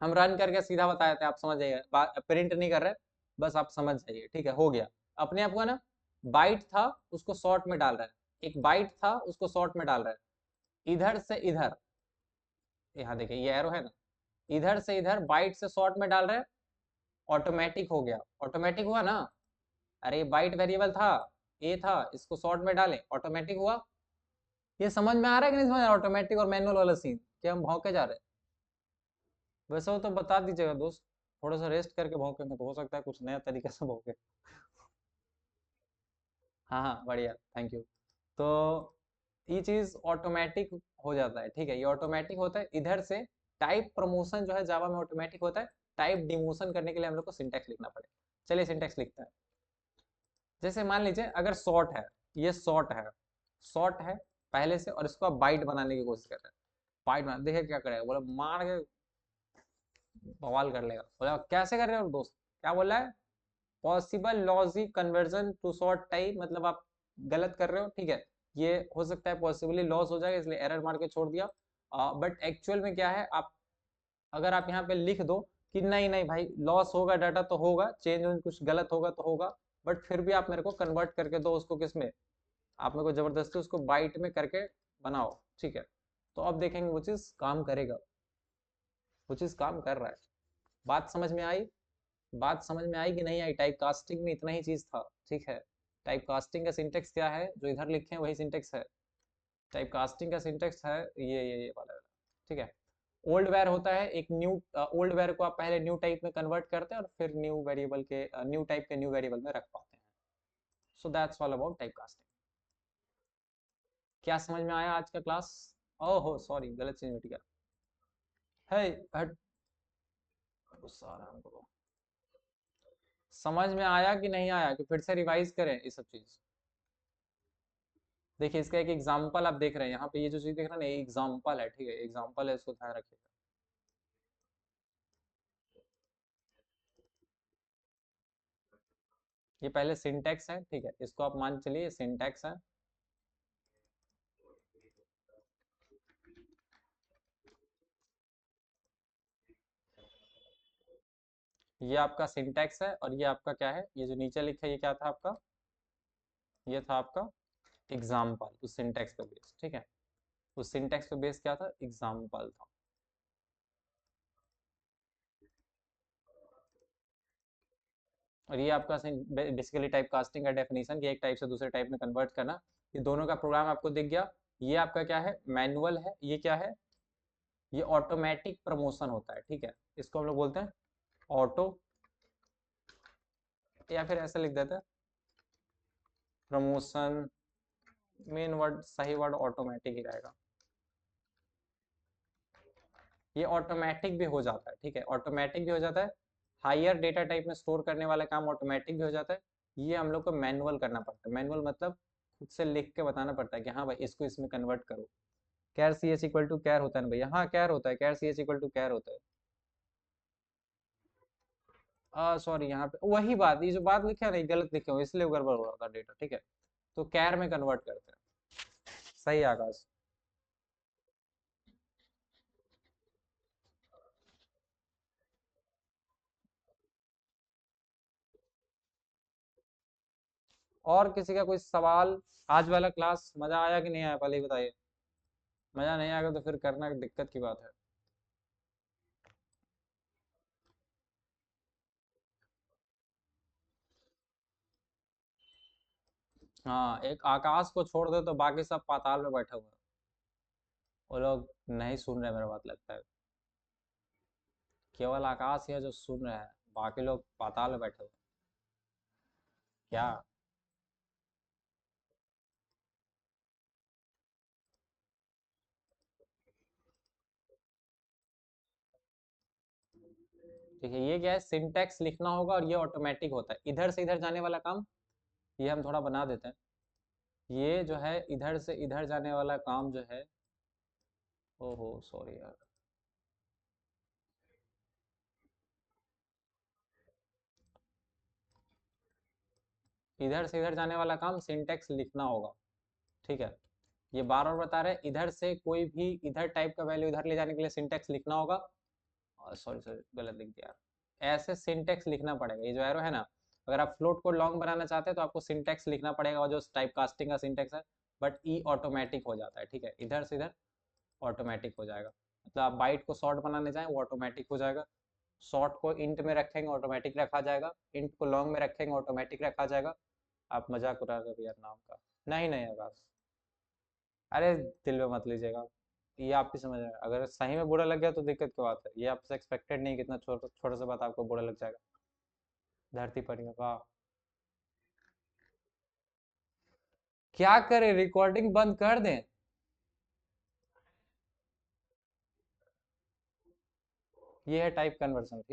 हम रन करके सीधा बताए थे, आप समझ जाइए, प्रिंट नहीं कर रहे, बस आप समझ जाइए, ठीक है, हो गया, अपने आप हुआ ना। बाइट था उसको शॉर्ट में डाल रहा है, एक बाइट था उसको शॉर्ट में डाल रहा है, इधर से इधर, यहाँ देखिए ये एरो है ना, इधर से इधर बाइट से शॉर्ट में डाल रहे हैं, ऑटोमेटिक हो गया, ऑटोमेटिक हुआ ना। अरे बाइट वेरिएबल था, ए था, इसको शॉर्ट में डाले, ऑटोमेटिक हुआ। ये समझ में आ रहा है कि नहीं समझ रहा, ऑटोमेटिक और मैनुअल वाला सीन, क्या हम भौंके जा रहे हैं? वैसे वो तो बता दीजिएगा दोस्त, थोड़ा सा रेस्ट करके भौंकेंगे तो हो सकता है कुछ नया तरीके से भौंके। हाँ हाँ बढ़िया, थैंक यू। तो ये चीज ऑटोमेटिक हो जाता है, ठीक है, ये ऑटोमेटिक होता है इधर से। टाइप प्रमोशन जो है जावा में ऑटोमेटिक होता है, टाइप डिमोशन करने के लिए हम लोग को सिंटेक्स लिखना पड़ेगा। चलिए सिंटेक्स लिखते हैं। जैसे मान लीजिए अगर शॉर्ट है, ये शॉर्ट है, शॉर्ट है पहले से, और इसको आप बाइट बनाने की कोशिश कर रहे हैं, बाइट बना, देखिए क्या करेगा, बोला मार के बवाल कर लेगा। बोला कैसे कर रहे हो दोस्त, क्या बोला है, possible logic conversion to short type, मतलब आप गलत कर रहे हो, ठीक है, ये हो सकता है पॉसिबली लॉस हो जाएगा, इसलिए एरर मार के छोड़ दिया। बट एक्चुअल में क्या है, आप अगर आप यहाँ पे लिख दो कि नहीं नहीं भाई लॉस होगा, डाटा तो होगा, चेंज कुछ गलत होगा तो होगा, बट फिर भी आप मेरे को कन्वर्ट करके दो उसको किस में, आप मेरे को जबरदस्ती उसको बाइट में करके बनाओ, ठीक है। तो अब देखेंगे वो चीज काम करेगा, वो चीज काम कर रहा है। बात समझ में आई, बात समझ में आई कि नहीं आई? टाइप कास्टिंग में इतना ही चीज था, ठीक है। टाइप कास्टिंग का सिंटेक्स क्या है, जो इधर लिखे हैं वही सिंटेक्स है। टाइप कास्टिंग का सिंटेक्स है ये वाला, ठीक है। ओल्ड वेर होता है एक न्यू, ओल्ड वेर को आप पहले न्यू टाइप में कन्वर्ट करते हैं और फिर न्यू वेरिएबल के न्यू टाइप के न्यू वेरिएबल में रख पाते हैं। So that's all about type casting. क्या समझ में आया आज का क्लास? ओहो सॉरी, गलत चीज मिट गया है, हट, गुस्सा आ रहा है हमको। समझ में आया कि नहीं आया, कि फिर से रिवाइज करें ये सब चीज? देखिए इसका एक एग्जांपल आप देख रहे हैं यहाँ पे, ये जो चीज देख रहे हैं ना, ये एग्जांपल है, ठीक है, एग्जांपल है, इसको ध्यान रखिए। ये पहले सिंटैक्स है, ठीक है, इसको आप मान चलिए सिंटैक्स है। ये आपका सिंटैक्स है, और ये आपका क्या है, ये जो नीचे लिखा है ये क्या था आपका, ये था आपका एग्जाम्पल, उस सिंटैक्स पे बेस्ड, ठीक है। उस सिंटेक्स पे बेस क्या था, एग्जाम्पल था। और ये आपका बेसिकली टाइप कास्टिंग का डेफिनेशन, कि एक टाइप से दूसरे टाइप में कन्वर्ट करना। ये दोनों का प्रोग्राम आपको दिख गया। ये आपका क्या है, मैनुअल है। ये क्या है, ये ऑटोमेटिक प्रमोशन होता है, ठीक है। इसको हम लोग बोलते हैं ऑटो, या फिर ऐसे लिख देते हैं प्रमोशन। मेन वर्ड, सही वर्ड ऑटोमेटिक ही रहेगा। ये ऑटोमेटिक भी हो जाता है, ठीक है, ऑटोमेटिक भी हो जाता है। हायर डेटा टाइप में स्टोर करने वाला काम ऑटोमेटिक भी हो जाता है। ये हम लोग को मैनुअल करना पड़ता है। मैनुअल मतलब खुद से लिख के बताना पड़ता है कि हाँ भाई इसको इसमें कन्वर्ट करो। कैर सी एच इक्वल टू कैर होता है ना भैया, हाँ कैर होता है, कैर सी एच इक्वल टू कैर होता है। सॉरी, यहाँ पे वही बात, ये जो बात लिखे है ना, गलत लिखे हो, इसलिए गड़बड़ हो रहा था डेटा, ठीक है। तो कैर में कन्वर्ट करते हैं। सही आकाश। और किसी का कोई सवाल? आज वाला क्लास मजा आया कि नहीं आया, पहले ही बताइए। मजा नहीं आएगा तो फिर करना दिक्कत की बात है। हाँ, एक आकाश को छोड़ दे तो बाकी सब पाताल में बैठे हुए हैं। वो लोग नहीं सुन रहे, मेरा बात लगता है। केवल आकाश ही है जो सुन रहा है, बाकी लोग पाताल में बैठे हुए हैं। क्या? ठीक है, ये क्या है, सिंटेक्स लिखना होगा और ये ऑटोमेटिक होता है। इधर से इधर जाने वाला काम, ये हम थोड़ा बना देते हैं। ये जो है इधर से इधर जाने वाला काम जो है, ओहो सॉरी यार। इधर से इधर जाने वाला काम सिंटेक्स लिखना होगा, ठीक है। ये बार बार बता रहे हैं, इधर से कोई भी इधर टाइप का वैल्यू इधर ले जाने के लिए सिंटेक्स लिखना होगा। सॉरी सॉरी, गलत लिख दिया। ऐसे सिंटेक्स लिखना पड़ेगा, ये जो एरो है ना, अगर आप फ्लोट को लॉन्ग बनाना चाहते हैं तो आपको सिंटेक्स लिखना पड़ेगा, और जो टाइप कास्टिंग का सिंटेक्स है। बट ई ऑटोमेटिक हो जाता है, ठीक है, इधर से इधर ऑटोमेटिक हो जाएगा। मतलब आप बाइट को शॉर्ट बनाने जाएं वो ऑटोमेटिक हो जाएगा। शॉर्ट को इंट में रखेंगे ऑटोमेटिक रखा जाएगा, इंट को लॉन्ग में रखेंगे ऑटोमेटिक रखा जाएगा। आप मजाक उड़ा रहे हो यार नाम का। नहीं नहीं आकाश, अरे दिल में मत लीजिएगा। ये आप ही समझ रहे हैं, अगर सही में बुरा लग गया तो दिक्कत की बात है। ये आपसे एक्सपेक्टेड नहीं, कितना छोटा छोटा सा बात आपको बुरा लग जाएगा। धरती पर ही, वाह। क्या करें, रिकॉर्डिंग बंद कर दें? ये है टाइप कन्वर्सन।